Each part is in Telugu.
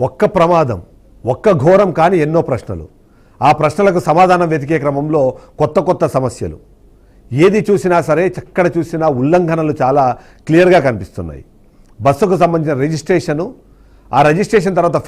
ఒక్క ప్రమాదం, ఒక్క ఘోరం కానీ ఎన్నో ప్రశ్నలు. ఆ ప్రశ్నలకు సమాధానం వెతికే క్రమంలో కొత్త కొత్త సమస్యలు. ఏది చూసినా సరే, ఎక్కడ చూసినా ఉల్లంఘనలు చాలా క్లియర్గా కనిపిస్తున్నాయి. బస్సుకు సంబంధించిన రిజిస్ట్రేషను, ఆ రిజిస్ట్రేషన్ తర్వాత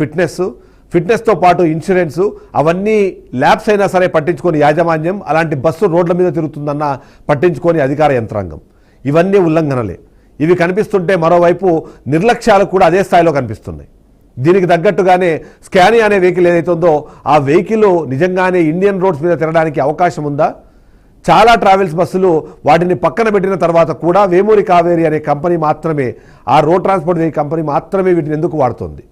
ఫిట్నెస్తో పాటు ఇన్సూరెన్సు, అవన్నీ ల్యాబ్స్ అయినా సరే పట్టించుకొని యాజమాన్యం, అలాంటి బస్సు రోడ్ల మీద తిరుగుతుందన్న పట్టించుకొని అధికార యంత్రాంగం. ఇవన్నీ ఉల్లంఘనలే. ఇవి కనిపిస్తుంటే మరోవైపు నిర్లక్ష్యాలు కూడా అదే స్థాయిలో కనిపిస్తున్నాయి. దీనికి తగ్గట్టుగానే స్కానియా అనే వెహికల్ ఏదైతే ఉందో ఆ వెహికల్ నిజంగానే ఇండియన్ రోడ్స్ మీద తిరగడానికి అవకాశం ఉందా? చాలా ట్రావెల్స్ బస్సులు వాటిని పక్కన పెట్టిన తర్వాత కూడా వేమూరి కావేరి అనే కంపెనీ మాత్రమే, ఆ రోడ్ ట్రాన్స్పోర్ట్ కంపెనీ మాత్రమే వీటిని ఎందుకు వాడుతుంది?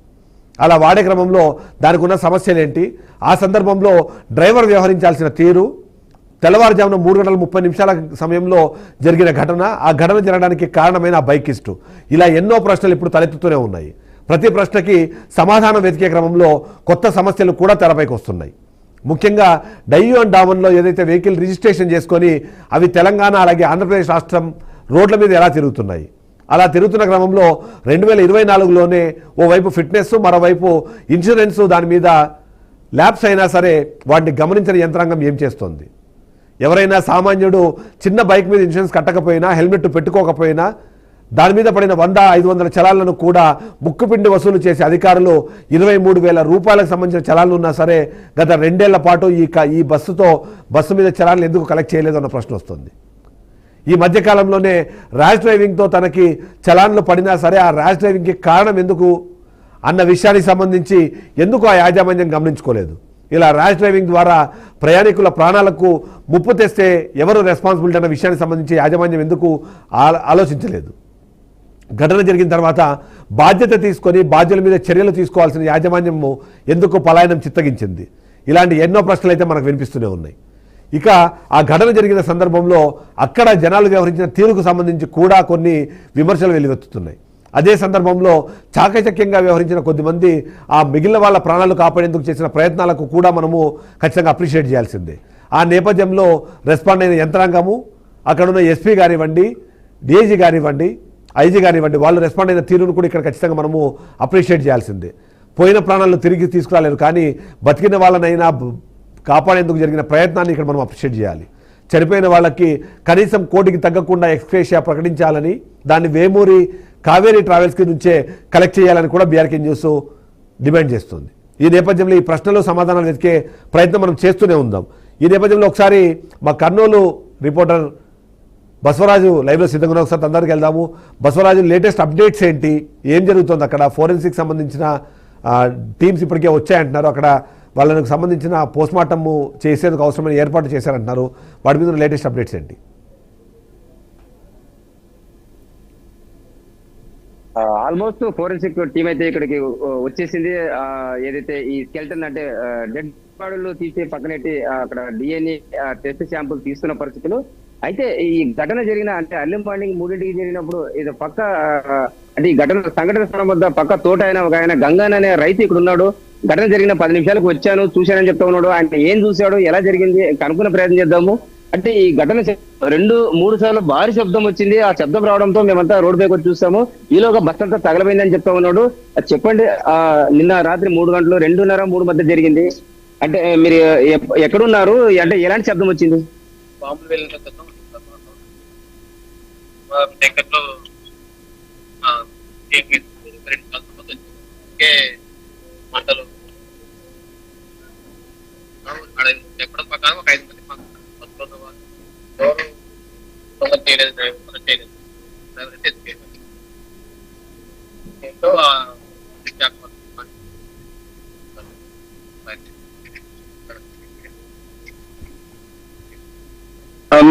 అలా వాడే క్రమంలో దానికి ఉన్న సమస్యలు ఏంటి? ఆ సందర్భంలో డ్రైవర్ వ్యవహరించాల్సిన తీరు, తెల్లవారుజామున 3:30 సమయంలో జరిగిన ఘటన, ఆ ఘటన జరగడానికి కారణమైన ఆ బైకిస్టు, ఇలా ఎన్నో ప్రశ్నలు ఇప్పుడు తలెత్తుతూనే ఉన్నాయి. ప్రతి ప్రశ్నకి సమాధానం వెతికే క్రమంలో కొత్త సమస్యలు కూడా తెరపైకి వస్తున్నాయి. ముఖ్యంగా డయ్యూ అండ్ డామన్లో ఏదైతే వెహికల్ రిజిస్ట్రేషన్ చేసుకొని అవి తెలంగాణ అలాగే ఆంధ్రప్రదేశ్ రాష్ట్రం రోడ్ల మీద ఎలా తిరుగుతున్నాయి? అలా తిరుగుతున్న క్రమంలో 2024లోనే ఓవైపు ఫిట్నెస్, మరోవైపు ఇన్సూరెన్స్, దాని మీద ల్యాబ్స్ అయినా సరే వాటిని గమనించిన యంత్రాంగం ఏం చేస్తోంది? ఎవరైనా సామాన్యుడు చిన్న బైక్ మీద ఇన్సూరెన్స్ కట్టకపోయినా, హెల్మెట్ పెట్టుకోకపోయినా దాని మీద పడిన 100-500 చలాలను కూడా ముక్కుపిండి వసూలు చేసే అధికారులు 23,000 రూపాయలకు సంబంధించిన చలాన్లు ఉన్నా సరే గత 2 ఏళ్ల పాటు ఈ బస్సు మీద చలాన్లు ఎందుకు కలెక్ట్ చేయలేదు అన్న ప్రశ్న వస్తుంది. ఈ మధ్యకాలంలోనే ర్యాష్ డ్రైవింగ్తో తనకి చలాన్లు పడినా సరే ఆ ర్యాష్ డ్రైవింగ్కి కారణం ఎందుకు అన్న విషయానికి సంబంధించి ఎందుకు ఆ యాజమాన్యం గమనించుకోలేదు? ఇలా ర్యాష్ డ్రైవింగ్ ద్వారా ప్రయాణికుల ప్రాణాలకు ముప్పు తెస్తే ఎవరు రెస్పాన్సిబిలిటీ అన్న విషయానికి సంబంధించి యాజమాన్యం ఎందుకు ఆలోచించలేదు? ఘటన జరిగిన తర్వాత బాధ్యత తీసుకొని బాధ్యుల మీద చర్యలు తీసుకోవాల్సిన యాజమాన్యము ఎందుకు పలాయనం చిత్తగించింది? ఇలాంటి ఎన్నో ప్రశ్నలు అయితే మనకు వినిపిస్తూనే ఉన్నాయి. ఇక ఆ ఘటన జరిగిన సందర్భంలో అక్కడ జనాలు వ్యవహరించిన తీరుకు సంబంధించి కూడా కొన్ని విమర్శలు వెలువెత్తుతున్నాయి. అదే సందర్భంలో చాకచక్యంగా వ్యవహరించిన కొద్దిమంది ఆ మిగిలిన వాళ్ళ ప్రాణాలు కాపాడేందుకు చేసిన ప్రయత్నాలకు కూడా మనము ఖచ్చితంగా అప్రిషియేట్ చేయాల్సిందే. ఆ నేపథ్యంలో రెస్పాండ్ అయిన యంత్రాంగము, అక్కడున్న ఎస్పీ కానివ్వండి, డిఐజీ కానివ్వండి, ఐజీ కానివ్వండి, వాళ్ళు రెస్పాండ్ అయిన తీరును కూడా ఇక్కడ ఖచ్చితంగా మనము అప్రిషియేట్ చేయాల్సిందే. పోయిన ప్రాణాలను తిరిగి తీసుకురాలేరు, కానీ బతికిన వాళ్ళనైనా కాపాడేందుకు జరిగిన ప్రయత్నాన్ని ఇక్కడ మనం అప్రిషియేట్ చేయాలి. చనిపోయిన వాళ్ళకి కనీసం కోటికి తగ్గకుండా ఎక్స్‌గ్రేషియా ప్రకటించాలని, దాన్ని వేమూరి కావేరీ ట్రావెల్స్కి నుంచే కలెక్ట్ చేయాలని కూడా బీఆర్కే న్యూస్ డిమాండ్ చేస్తుంది. ఈ నేపథ్యంలో ఈ ప్రశ్నలు సమాధానాలు వెతికే ప్రయత్నం మనం చేస్తూనే ఉందాం. ఈ నేపథ్యంలో ఒకసారి మా కర్నూలు రిపోర్టర్ బసవరాజు లైవ్లో సిద్ధంగా ఉన్న, ఒకసారి అందరికి వెళ్దాము. బసవరాజు, లేటెస్ట్ అప్డేట్స్ ఏంటి? ఏం జరుగుతుంది అక్కడ? ఫోరెన్సిక్ సంబంధించిన టీమ్స్ ఇప్పటికే వచ్చాయంటున్నారు. అక్కడ వాళ్ళకు సంబంధించిన పోస్ట్మార్టమ్ చేసేందుకు అవసరమైన ఏర్పాటు చేశారంటున్నారు. వాటి మీద లేటెస్ట్ అప్డేట్స్ ఏంటి? ఆల్మోస్ట్ ఫోరెన్సిక్ టీం అయితే ఇక్కడికి వచ్చేసింది. ఏదైతే ఈ స్కెల్టన్ అంటే డెడ్ బాడీలు తీసే పక్కనెట్టి అక్కడ డిఎన్ఏ టెస్ట్ శాంపుల్ తీసుకున్న పరిస్థితులు. అయితే ఈ ఘటన జరిగిన అంటే అర్లీ మార్నింగ్ 3ంటికి జరిగినప్పుడు ఇది పక్క అంటే ఈ సంఘటన స్థలం వద్ద పక్క తోట ఒక ఆయన గంగాన్ అనే రైతు ఇక్కడ ఉన్నాడు. ఘటన జరిగిన 10 నిమిషాలకు వచ్చాను, చూశానని చెప్తా ఉన్నాడు. ఆయన ఏం చూశాడు, ఎలా జరిగింది కనుక్కునే ప్రయత్నం చేద్దాము. అంటే ఈ ఘటన 2-3 సార్లు భారీ శబ్దం వచ్చింది. ఆ శబ్దం రావడంతో మేమంతా రోడ్డు పైకి వచ్చి చూస్తాము. ఈలోగా బస్ అంతా తగలబైందని చెప్తా ఉన్నాడు. చెప్పండి, నిన్న రాత్రి 3 గంటలు 2:30-3 మధ్య జరిగింది. అంటే మీరు ఎక్కడున్నారు, అంటే ఎలాంటి శబ్దం వచ్చింది? మంటలు ఎక్కడ పక్కన ఒక 5 మంది బస్సులో వాళ్ళు ఎవరు తొందర చేయలేదు, డ్రైవర్ చేయలేదు. డ్రైవర్ అయితే ఎస్కేప్ ఏంటో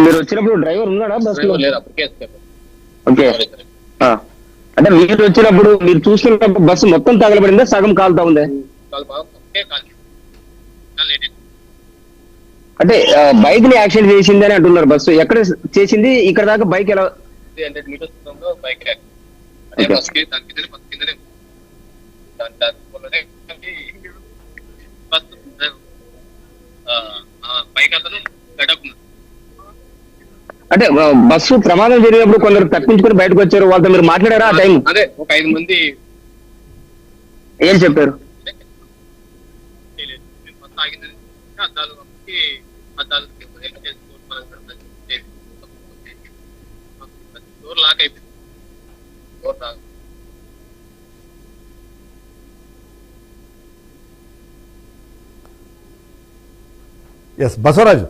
మీరు వచ్చినప్పుడు డ్రైవర్ ఉన్నాడా బస్ లో? లేదు, అప్పటికే ఎస్కేప్. ఓకే, అంటే మీరు వచ్చినప్పుడు మీరు చూస్తున్నప్పుడు బస్సు మొత్తం తగలబడిందా, సగం కాలుతా ఉందా? అంటే బైక్ ని యాక్సిడెంట్ చేసింది అని అంటున్నారు. బస్సు ఎక్కడ చేసింది? ఇక్కడ దాకా బైక్ ఎలా? 300 మీటర్స్ దూరంలో బైక్ బైక్ అతను గడకున్నాడు. అంటే బస్సు ప్రమాదం జరిగినప్పుడు కొందరు తప్పించుకుని బయటకు వచ్చారు, వాళ్ళతో మీరు మాట్లాడారా ఆ టైం? అదే ఒక 5 మంది ఏం చెప్పారు? ఆగిందని అద్దాలు డోర్ లాక్ అయిపోయింది. Door lock yes Basavaraju.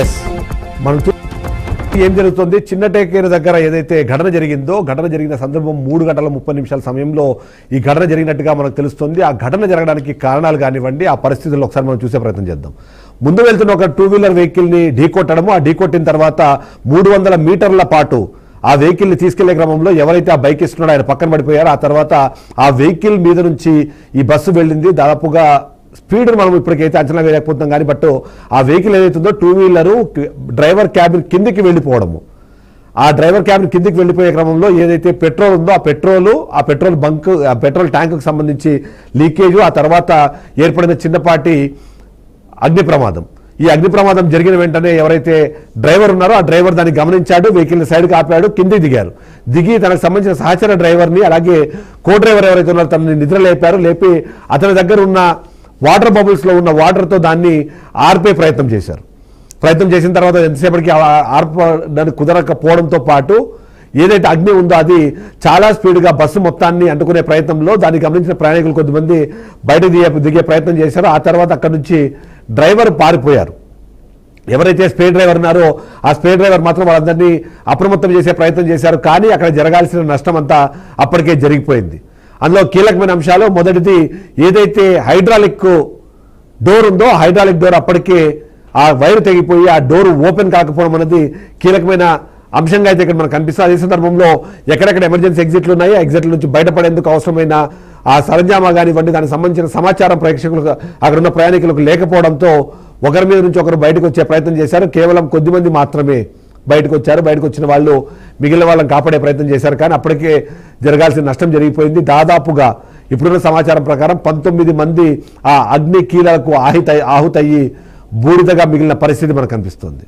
Yes మనం ఏం జరుగుతుంది చిన్న టేకేరు దగ్గర ఏదైతే ఘటన జరిగిందో ఘటన జరిగిన సందర్భం 3:30 సమయంలో ఈ ఘటన జరిగినట్టుగా మనకు తెలుస్తుంది. ఆ ఘటన జరగడానికి కారణాలు కానివ్వండి ఆ పరిస్థితుల్లో ఒకసారి మనం చూసే ప్రయత్నం చేద్దాం. ముందు వెళ్తున్న ఒక 2-వీలర్ వెహికల్ని ఢీకొట్టడము, ఆ ఢీకొట్టిన తర్వాత 300 మీటర్ల పాటు ఆ వెహికల్ని తీసుకెళ్లే క్రమంలో ఎవరైతే ఆ బైక్ ఇస్తున్నాడో ఆయన పక్కన పడిపోయారో ఆ తర్వాత ఆ వెహికల్ మీద నుంచి ఈ బస్సు వెళ్ళింది. దాదాపుగా స్పీడ్ మనం ఇప్పటికైతే అంచనా వేయలేకపోతున్నాం కానీ బట్ ఆ వెహికల్ ఏదైతుందో 2-వీలరు డ్రైవర్ క్యాబిన్ కిందికి వెళ్ళిపోవడము, ఆ డ్రైవర్ క్యాబిన్ కిందికి వెళ్ళిపోయే క్రమంలో ఏదైతే పెట్రోల్ ఉందో ఆ పెట్రోల్ బంక్ ఆ పెట్రోల్ ట్యాంకుకు సంబంధించి లీకేజ్, ఆ తర్వాత ఏర్పడిన చిన్నపాటి అగ్ని ప్రమాదం. ఈ అగ్ని ప్రమాదం జరిగిన వెంటనే ఎవరైతే డ్రైవర్ ఉన్నారో ఆ డ్రైవర్ దాన్ని గమనించాడు, వెహికల్ని సైడ్కి ఆపాడు, కిందికి దిగారు. దిగి తనకు సంబంధించిన సహచర డ్రైవర్ని అలాగే కో డ్రైవర్ ఎవరైతే ఉన్నారో తనని నిద్ర లేపారు. లేపి అతని దగ్గర ఉన్న వాటర్ బబుల్స్లో ఉన్న వాటర్తో దాన్ని ఆర్పే ప్రయత్నం చేశారు. ప్రయత్నం చేసిన తర్వాత ఎంతసేపటికి ఆర్పడానికి కుదరకపోవడంతో పాటు ఏదైతే అగ్ని ఉందో అది చాలా స్పీడ్గా బస్సు మొత్తాన్ని అంటుకునే ప్రయత్నంలో దాన్ని గమనించిన ప్రయాణికులు కొద్దిమంది బయట దిగే ప్రయత్నం చేశారు. ఆ తర్వాత అక్కడి నుంచి డ్రైవర్ పారిపోయారు. ఎవరైతే స్పేర్ డ్రైవర్ ఉన్నారో ఆ స్పేర్ డ్రైవర్ మాత్రం వాళ్ళందరినీ అప్రమత్తం చేసే ప్రయత్నం చేశారు. కానీ అక్కడ జరగాల్సిన నష్టం అంతా అప్పటికే జరిగిపోయింది. అందులో కీలకమైన అంశాలు మొదటిది ఏదైతే హైడ్రాలిక్ డోర్ ఉందో హైడ్రాలిక్ డోర్ అప్పటికే ఆ వైరు తెగిపోయి ఆ డోర్ ఓపెన్ కాకపోవడం అనేది కీలకమైన అంశంగా అయితే ఇక్కడ మనకు కనిపిస్తుంది. అదే సందర్భంలో ఎక్కడెక్కడ ఎమర్జెన్సీ ఎగ్జిట్లు ఉన్నాయో ఎగ్జిట్ల నుంచి బయటపడేందుకు అవసరమైన ఆ సరంజామా కానివ్వండి దానికి సంబంధించిన సమాచారం ప్రేక్షకులకు అక్కడ ఉన్న ప్రయాణికులకు లేకపోవడంతో ఒకరి మీద నుంచి ఒకరు బయటకు వచ్చే ప్రయత్నం చేశారు. కేవలం కొద్దిమంది మాత్రమే బయటకు వచ్చారు. బయటకు వచ్చిన వాళ్ళు మిగిలిన వాళ్ళని కాపాడే ప్రయత్నం చేశారు. కానీ అప్పటికే జరగాల్సిన నష్టం జరిగిపోయింది. దాదాపుగా ఇప్పుడున్న సమాచారం ప్రకారం 19 మంది ఆ అగ్ని కీలలకు ఆహుతయ్యి బూడిదగా మిగిలిన పరిస్థితి మనకు కనిపిస్తుంది.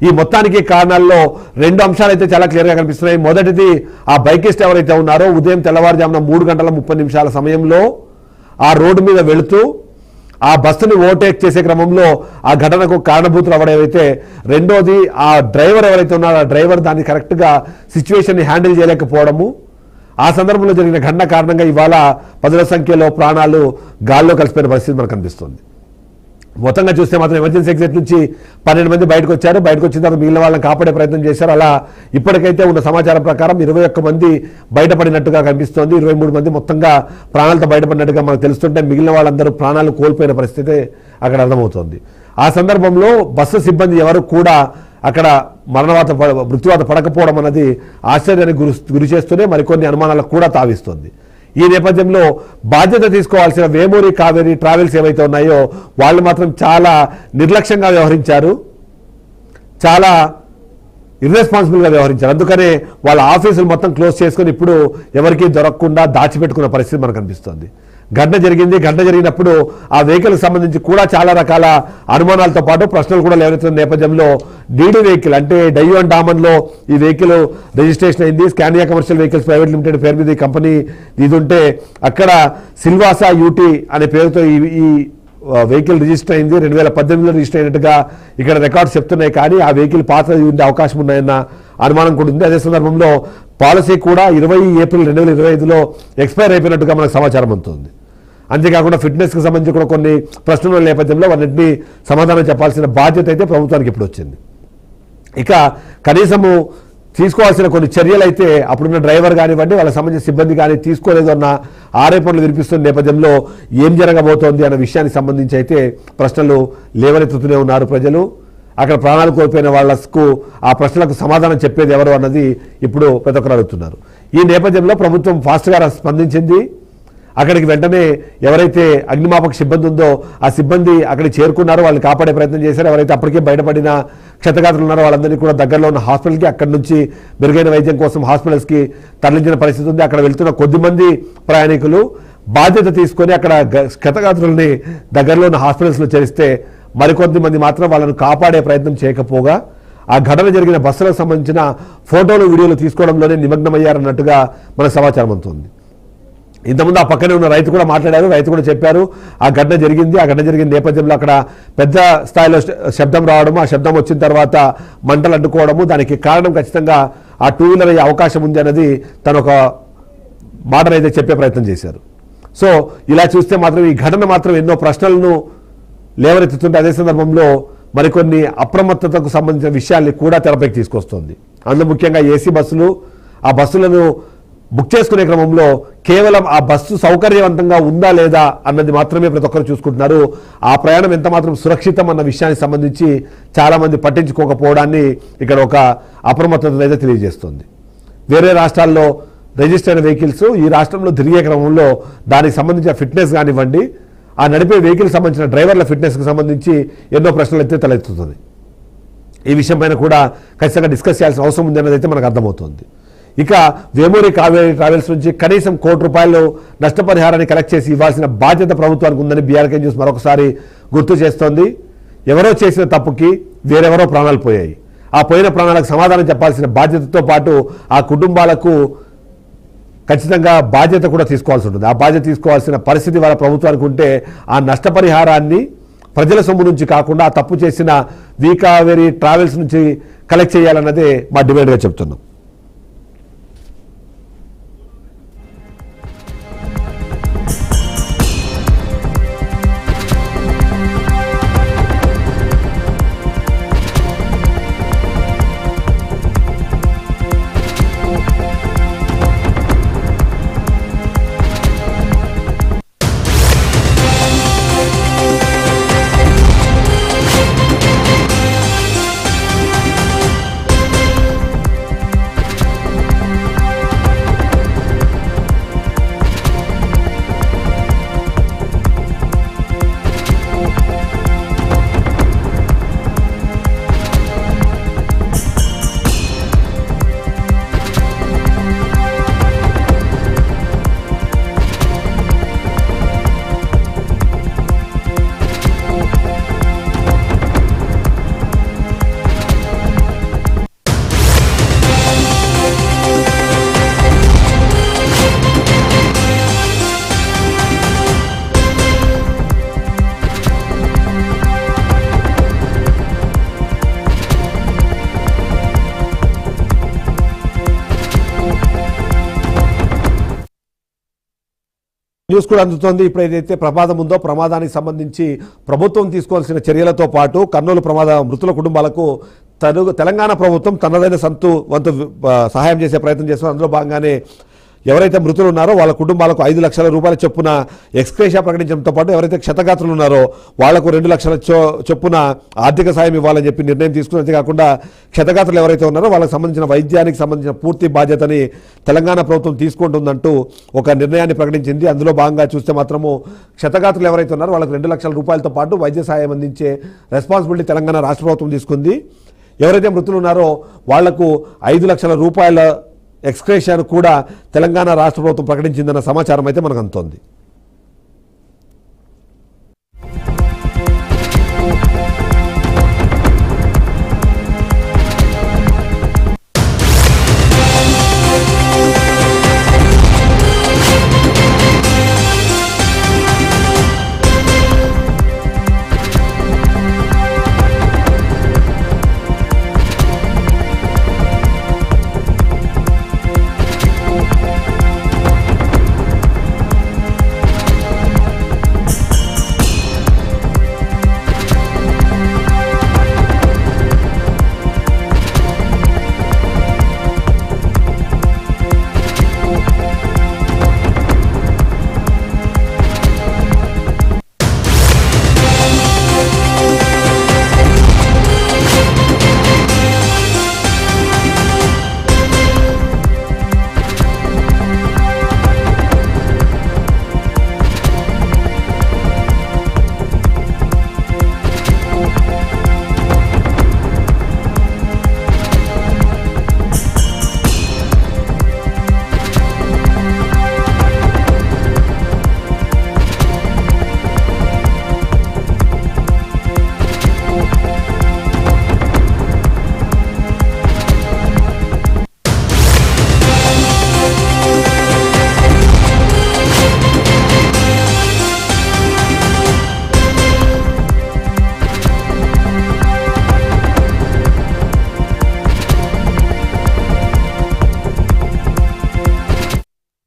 ఈ మొత్తానికి కారణాల్లో 2 అంశాలు అయితే చాలా క్లియర్గా కనిపిస్తున్నాయి. మొదటిది, ఆ బైకిస్ట్ ఎవరైతే ఉన్నారో ఉదయం తెల్లవారుజామున 3:30 సమయంలో ఆ రోడ్డు మీద వెళుతూ ఆ బస్సుని ఓవర్టేక్ చేసే క్రమంలో ఆ ఘటనకు కారణభూతులు అవ్వడమైతే, రెండోది ఆ డ్రైవర్ ఎవరైతే ఉన్నారో ఆ డ్రైవర్ దాన్ని కరెక్ట్గా సిచ్యువేషన్ని హ్యాండిల్ చేయలేకపోవడము, ఆ సందర్భంలో జరిగిన ఘటన కారణంగా ఇవాళ 10ల సంఖ్యలో ప్రాణాలు గాల్లో కలిసిపోయిన పరిస్థితి మనకు కనిపిస్తుంది. మొత్తంగా చూస్తే మాత్రం ఎమర్జెన్సీ ఎగ్జిట్ నుంచి 12 మంది బయటకు వచ్చారు. బయటకు వచ్చిన తర్వాత మిగిలిన వాళ్ళని కాపాడే ప్రయత్నం చేశారు. అలా ఇప్పటికైతే ఉన్న సమాచారం ప్రకారం 21 మంది బయటపడినట్టుగా కనిపిస్తోంది. 23 మంది మొత్తంగా ప్రాణాలతో బయటపడినట్టుగా మనకు తెలుస్తుంటే, మిగిలిన వాళ్ళందరూ ప్రాణాలు కోల్పోయిన పరిస్థితి అక్కడ అర్థమవుతోంది. ఆ సందర్భంలో బస్సు సిబ్బంది ఎవరు కూడా అక్కడ మృత్యువాత పడకపోవడం అన్నది ఆశ్చర్యానికి గురి చేస్తూనే మరికొన్ని అనుమానాలకు కూడా తావిస్తుంది. ఈ నేపథ్యంలో బాధ్యత తీసుకోవాల్సిన వేమూరి కావేరీ ట్రావెల్స్ ఏవైతే ఉన్నాయో వాళ్ళు మాత్రం చాలా నిర్లక్ష్యంగా వ్యవహరించారు, చాలా ఇర్రెస్పాన్సిబుల్గా వ్యవహరించారు. అందుకనే వాళ్ళ ఆఫీసులు మొత్తం క్లోజ్ చేసుకుని ఇప్పుడు ఎవరికీ దొరకకుండా దాచిపెట్టుకున్న పరిస్థితి మనకు కనిపిస్తుంది. ఘటన జరిగినప్పుడు ఆ వెహికల్కి సంబంధించి కూడా చాలా రకాల అనుమానాలతో పాటు ప్రశ్నలు కూడా లేవనెత్తున్న నేపథ్యంలో డీడీ వెహికల్ అంటే డయ్యూ అండ్ డామన్లో ఈ వెహికల్ రిజిస్ట్రేషన్ అయింది. Scania commercial vehicles private limited పేరు మీద ఈ కంపెనీ ఇది ఉంటే, అక్కడ సిల్వాసా యూటీ అనే పేరుతో ఈ వెహికల్ రిజిస్టర్ అయింది. 2018లో రిజిస్టర్ అయినట్టుగా ఇక్కడ రికార్డ్స్ చెప్తున్నాయి. కానీ ఆ వెహికల్ పాత ఉండే అవకాశం ఉన్నాయన్న అనుమానం కూడా ఉంది. అదే సందర్భంలో పాలసీ కూడా 20 ఏప్రిల్ 2025లో ఎక్స్పైర్ అయిపోయినట్టుగా మనకు సమాచారం అందుతుంది. అంతేకాకుండా ఫిట్నెస్కి సంబంధించి కూడా కొన్ని ప్రశ్నల నేపథ్యంలో వాటిని సమాధానం చెప్పాల్సిన బాధ్యత అయితే ప్రభుత్వానికి ఇప్పుడు వచ్చింది. ఇక కనీసము తీసుకోవాల్సిన కొన్ని చర్యలు అయితే అప్పుడున్న డ్రైవర్ కానివ్వండి, వాళ్ళకి సంబంధించిన సిబ్బంది కానీ తీసుకోలేదు అన్న ఆరోపణలు వినిపిస్తున్న నేపథ్యంలో ఏం జరగబోతోంది అన్న విషయానికి సంబంధించి అయితే ప్రశ్నలు లేవనెత్తుతూనే ఉన్నారు ప్రజలు. అక్కడ ప్రాణాలు కోల్పోయిన వాళ్లకు ఆ ప్రశ్నలకు సమాధానం చెప్పేది ఎవరు అన్నది ఇప్పుడు ప్రతి ఒక్కరు అడుగుతున్నారు. ఈ నేపథ్యంలో ప్రభుత్వం ఫాస్ట్గా స్పందించింది. అక్కడికి వెంటనే ఎవరైతే అగ్నిమాపక సిబ్బంది ఉందో ఆ సిబ్బంది అక్కడికి చేరుకున్నారో వాళ్ళని కాపాడే ప్రయత్నం చేశారు. ఎవరైతే అప్పటికే బయటపడిన క్షతగాత్రులు ఉన్నారో వాళ్ళందరినీ కూడా దగ్గరలో ఉన్న హాస్పిటల్కి, అక్కడి నుంచి మెరుగైన వైద్యం కోసం హాస్పిటల్స్కి తరలించిన పరిస్థితి ఉంది. అక్కడ వెళ్తున్న కొద్దిమంది ప్రయాణికులు బాధ్యత తీసుకొని అక్కడ క్షతగాత్రుల్ని దగ్గరలో ఉన్న హాస్పిటల్స్లో చేరిస్తే, మరికొద్ది మంది మాత్రం వాళ్ళను కాపాడే ప్రయత్నం చేయకపోగా ఆ ఘటన జరిగిన బస్సులకు సంబంధించిన ఫోటోలు, వీడియోలు తీసుకోవడంలోనే నిమగ్నమయ్యారన్నట్టుగా మనకు సమాచారం అందుతుంది. ఇంతకుముందు ఆ పక్కనే ఉన్న రైతు కూడా మాట్లాడారు. రైతు కూడా చెప్పారు ఆ ఘటన జరిగింది. ఆ ఘటన జరిగిన నేపథ్యంలో అక్కడ పెద్ద స్థాయిలో శబ్దం రావడము, ఆ శబ్దం వచ్చిన తర్వాత మంటలు అడ్డుకోవడము, దానికి కారణం ఖచ్చితంగా ఆ 2 వీలర్ అయ్యే అవకాశం ఉంది అన్నది తను ఒక మాటనైతే చెప్పే ప్రయత్నం చేశారు. సో ఇలా చూస్తే మాత్రం ఈ ఘటన మాత్రం ఎన్నో ప్రశ్నలను లేవనెత్తుతుంటే, అదే సందర్భంలో మరికొన్ని అప్రమత్తతకు సంబంధించిన విషయాల్ని కూడా తెరపైకి తీసుకొస్తుంది. అందులో ముఖ్యంగా ఏసీ బస్సులు, ఆ బస్సులను బుక్ చేసుకునే క్రమంలో కేవలం ఆ బస్సు సౌకర్యవంతంగా ఉందా లేదా అన్నది మాత్రమే ప్రతి ఒక్కరు చూసుకుంటున్నారు. ఆ ప్రయాణం ఎంత మాత్రం సురక్షితం అన్న విషయానికి సంబంధించి చాలామంది పట్టించుకోకపోవడాన్ని ఇక్కడ ఒక అప్రమత్తత అయితే తెలియజేస్తుంది. వేరే రాష్ట్రాల్లో రిజిస్టర్ అయిన వెహికల్స్ ఈ రాష్ట్రంలో తిరిగే క్రమంలో దానికి సంబంధించిన ఫిట్నెస్ కానివ్వండి, ఆ నడిపే వెహికల్ సంబంధించిన డ్రైవర్ల ఫిట్నెస్కి సంబంధించి ఎన్నో ప్రశ్నలు అయితే తలెత్తుతుంది. ఈ విషయం పైన కూడా ఖచ్చితంగా డిస్కస్ చేయాల్సిన అవసరం ఉంది అన్నది అయితే మనకు అర్థమవుతుంది. ఇక వేమూరి కావేరీ ట్రావెల్స్ నుంచి కనీసం ₹1 నష్టపరిహారాన్ని కలెక్ట్ చేసి ఇవ్వాల్సిన బాధ్యత ప్రభుత్వానికి ఉందని బీఆర్కే న్యూస్ మరొకసారి గుర్తు చేస్తోంది. ఎవరో చేసిన తప్పుకి వేరెవరో ప్రాణాలు పోయాయి. ఆ పోయిన ప్రాణాలకు సమాధానం చెప్పాల్సిన బాధ్యతతో పాటు ఆ కుటుంబాలకు ఖచ్చితంగా బాధ్యత కూడా తీసుకోవాల్సి ఉంటుంది. ఆ బాధ్యత తీసుకోవాల్సిన పరిస్థితి వాళ్ళ ప్రభుత్వానికి ఉంటే ఆ నష్టపరిహారాన్ని ప్రజల సొమ్ము నుంచి కాకుండా ఆ తప్పు చేసిన కావేరీ ట్రావెల్స్ నుంచి కలెక్ట్ చేయాలన్నదే మా డిమాండ్గా చెప్తున్నాం. న్యూస్ కూడా అందుతోంది. ఇప్పుడు ఏదైతే ప్రమాదం ఉందో ప్రమాదానికి సంబంధించి ప్రభుత్వం తీసుకోవాల్సిన చర్యలతో పాటు కర్నూలు ప్రమాద మృతుల కుటుంబాలకు తెలంగాణ ప్రభుత్వం తనదైన వంతు సహాయం చేసే ప్రయత్నం చేస్తున్నారు. అందులో భాగంగానే ఎవరైతే మృతులు ఉన్నారో వాళ్ళ కుటుంబాలకు 5 లక్షల రూపాయల చొప్పున ఎక్స్గ్రేషియా ప్రకటించడంతో పాటు ఎవరైతే క్షతగాత్రులు ఉన్నారో వాళ్లకు 2 లక్షల చొప్పున ఆర్థిక సాయం ఇవ్వాలని చెప్పి నిర్ణయం తీసుకుని, అంతేకాకుండా క్షతగాత్రులు ఎవరైతే ఉన్నారో వాళ్ళకి సంబంధించిన వైద్యానికి సంబంధించిన పూర్తి బాధ్యతని తెలంగాణ ప్రభుత్వం తీసుకుంటుందంటూ ఒక నిర్ణయాన్ని ప్రకటించింది. అందులో భాగంగా చూస్తే మాత్రము క్షతగాత్రులు ఎవరైతే ఉన్నారో వాళ్ళకి 2 లక్షల రూపాయలతో పాటు వైద్య సాయం అందించే రెస్పాన్సిబిలిటీ తెలంగాణ రాష్ట్ర ప్రభుత్వం తీసుకుంది. ఎవరైతే మృతులు ఉన్నారో వాళ్లకు 5 లక్షల రూపాయల ఎక్స్గ్రేషియాను కూడా తెలంగాణ రాష్ట్ర ప్రభుత్వం ప్రకటించిందన్న సమాచారం అయితే మనకు అందుతోంది.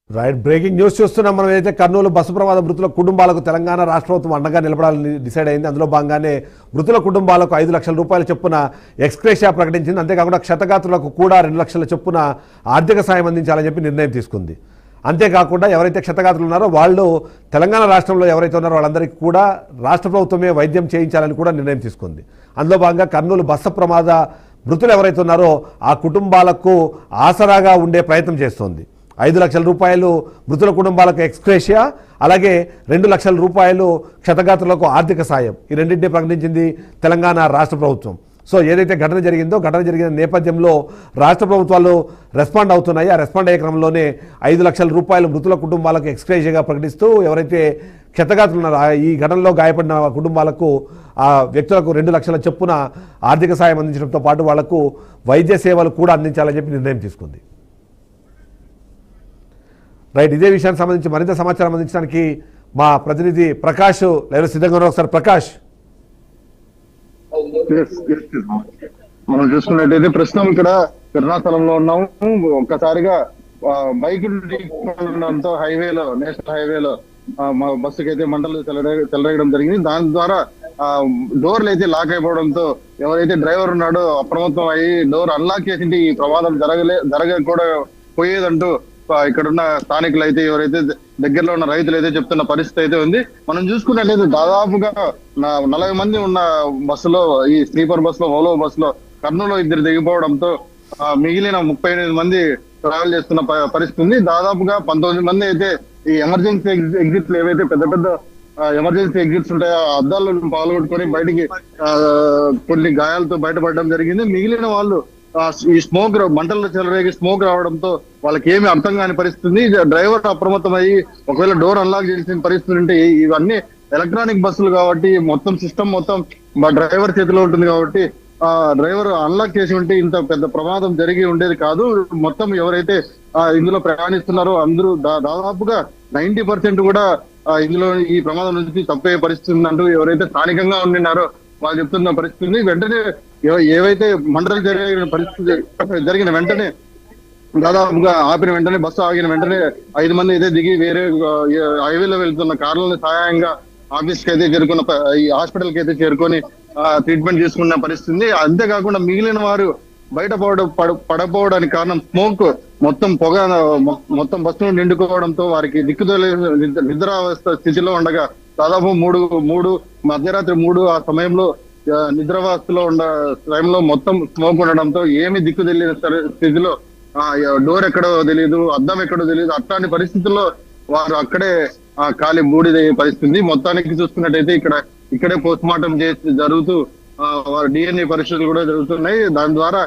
రైట్, బ్రేకింగ్ న్యూస్ చూస్తున్నాం. మనం ఏదైతే కర్నూలు బస్సు ప్రమాద మృతుల కుటుంబాలకు తెలంగాణ రాష్ట్ర ప్రభుత్వం అండగా నిలబడాలని డిసైడ్ అయింది. అందులో భాగంగానే మృతుల కుటుంబాలకు 5 లక్షల రూపాయల చొప్పున ఎక్స్గ్రేషియా ప్రకటించింది. అంతేకాకుండా క్షతగాత్రులకు కూడా 2 లక్షల చొప్పున ఆర్థిక సాయం అందించాలని చెప్పి నిర్ణయం తీసుకుంది. అంతేకాకుండా ఎవరైతే క్షతగాత్రులు ఉన్నారో వాళ్ళు తెలంగాణ రాష్ట్రంలో ఎవరైతే ఉన్నారో వాళ్ళందరికీ కూడా రాష్ట్ర ప్రభుత్వమే వైద్యం చేయించాలని కూడా నిర్ణయం తీసుకుంది. అందులో భాగంగా కర్నూలు బస్సు ప్రమాద మృతులు ఎవరైతే ఉన్నారో ఆ కుటుంబాలకు ఆసరాగా ఉండే ప్రయత్నం చేస్తోంది. 5 లక్షల రూపాయలు మృతుల కుటుంబాలకు ఎక్స్గ్రేషియా, అలాగే 2 లక్షల రూపాయలు క్షతగాత్రులకు ఆర్థిక సాయం, ఈ రెండింటినీ ప్రకటించింది తెలంగాణ రాష్ట్ర ప్రభుత్వం. సో ఏదైతే ఘటన జరిగిన నేపథ్యంలో రాష్ట్ర ప్రభుత్వాలు రెస్పాండ్ అవుతున్నాయి. ఆ రెస్పాండ్ అయ్యే క్రమంలోనే 5 లక్షల రూపాయలు మృతుల కుటుంబాలకు ఎక్స్గ్రేషియాగా ప్రకటిస్తూ ఎవరైతే క్షతగాత్రులు ఉన్నారో ఈ ఘటనలో గాయపడిన కుటుంబాలకు ఆ వ్యక్తులకు 2 లక్షల చొప్పున ఆర్థిక సాయం అందించడంతో పాటు వాళ్లకు వైద్య సేవలు కూడా అందించాలని చెప్పి నిర్ణయం తీసుకుంది. రైట్, ఇదే విషయానికి సంబంధించి మరింత సమాచారం అందించడానికి మా ప్రతినిధి ప్రకాష్ లైవ్లో సిద్ధంగా ఉన్నారు. ఒకసారి ప్రకాష్. మనం చూసుకున్నట్టయితే ప్రస్తుతం ఇక్కడ కరుణాస్థలంలో ఉన్నాము. ఒక్కసారిగా బైకులు హైవేలో, నేషనల్ హైవేలో మా బస్సుకి అయితే మంటలు చెలరేగడం జరిగింది. దాని ద్వారా డోర్లు అయితే లాక్ అయిపోవడంతో ఎవరైతే డ్రైవర్ ఉన్నాడో అప్రమత్తం అయ్యి డోర్ అన్లాక్ చేసింటే ఈ ప్రమాదం జరగ కూడా పోయేదంటూ ఇక్కడున్న స్థానికులు అయితే ఎవరైతే దగ్గరలో ఉన్న రైతులు అయితే చెప్తున్న పరిస్థితి అయితే ఉంది. మనం చూసుకున్నట్లయితే దాదాపుగా 40 మంది ఉన్న బస్సులో, ఈ స్లీపర్ బస్సులో, ఓలో బస్సులో కర్నూలు 2 దిగిపోవడంతో మిగిలిన 38 మంది ట్రావెల్ చేస్తున్న పరిస్థితి ఉంది. దాదాపుగా 19 మంది అయితే ఈ ఎమర్జెన్సీ ఎగ్జిట్లు ఏవైతే పెద్ద ఎమర్జెన్సీ ఎగ్జిట్స్ ఉంటాయో ఆ అద్దాలను పాల్గొట్టుకొని బయటికి కొన్ని గాయాలతో బయటపడడం జరిగింది. మిగిలిన వాళ్ళు ఈ స్మోక్ మంటల్లో చెలరేగి స్మోక్ రావడంతో వాళ్ళకి ఏమి అర్థం కాని పరిస్థితి. డ్రైవర్ అప్రమత్తం అయ్యి ఒకవేళ డోర్ అన్లాక్ చేసిన పరిస్థితి ఉంటే, ఇవన్నీ ఎలక్ట్రానిక్ బస్సులు కాబట్టి మొత్తం సిస్టమ్ మొత్తం డ్రైవర్ చేతిలో ఉంటుంది కాబట్టి డ్రైవర్ అన్లాక్ చేసి ఉంటే ఇంత పెద్ద ప్రమాదం జరిగి ఉండేది కాదు. మొత్తం ఎవరైతే ఇందులో ప్రయాణిస్తున్నారో అందరూ దాదాపుగా 90% కూడా ఇందులో ఈ ప్రమాదం నుంచి తప్పే పరిస్థితి ఉందంటూ ఎవరైతే స్థానికంగా ఉండినారో వాళ్ళు చెప్తున్న పరిస్థితి ఉంది. వెంటనే ఏవైతే మంటలు జరిగిన వెంటనే దాదాపుగా ఆపిన వెంటనే, బస్సు ఆగిన వెంటనే 5 మంది అయితే దిగి వేరే హైవేలో వెళ్తున్న కార్లను సహాయంగా ఆఫీస్ కి అయితే చేరుకున్న, ఈ హాస్పిటల్ కి అయితే చేరుకొని ట్రీట్మెంట్ తీసుకున్న పరిస్థితి. అంతేకాకుండా మిగిలిన వారు బయట పడపోవడానికి కారణం స్మోక్, మొత్తం పొగ మొత్తం బస్సును నిండుకోవడంతో వారికి దిక్కుదోలే నిద్రావస్థ స్థితిలో ఉండగా దాదాపు మూడు మధ్యరాత్రి 3 ఆ సమయంలో నిద్రావస్థలో టైంలో మొత్తం స్మోక్ ఉండడంతో ఏమి దిక్కు తెలియని స్థితిలో డోర్ ఎక్కడో తెలియదు, అద్దం ఎక్కడో తెలియదు, అట్లాంటి పరిస్థితుల్లో వారు అక్కడే కాలి బూడిదయ్యే పరిస్థితి. మొత్తానికి చూసుకున్నట్టయితే ఇక్కడే పోస్ట్ మార్టం జరుగుతూ వారి DNA పరీక్షలు కూడా జరుగుతున్నాయి. దాని ద్వారా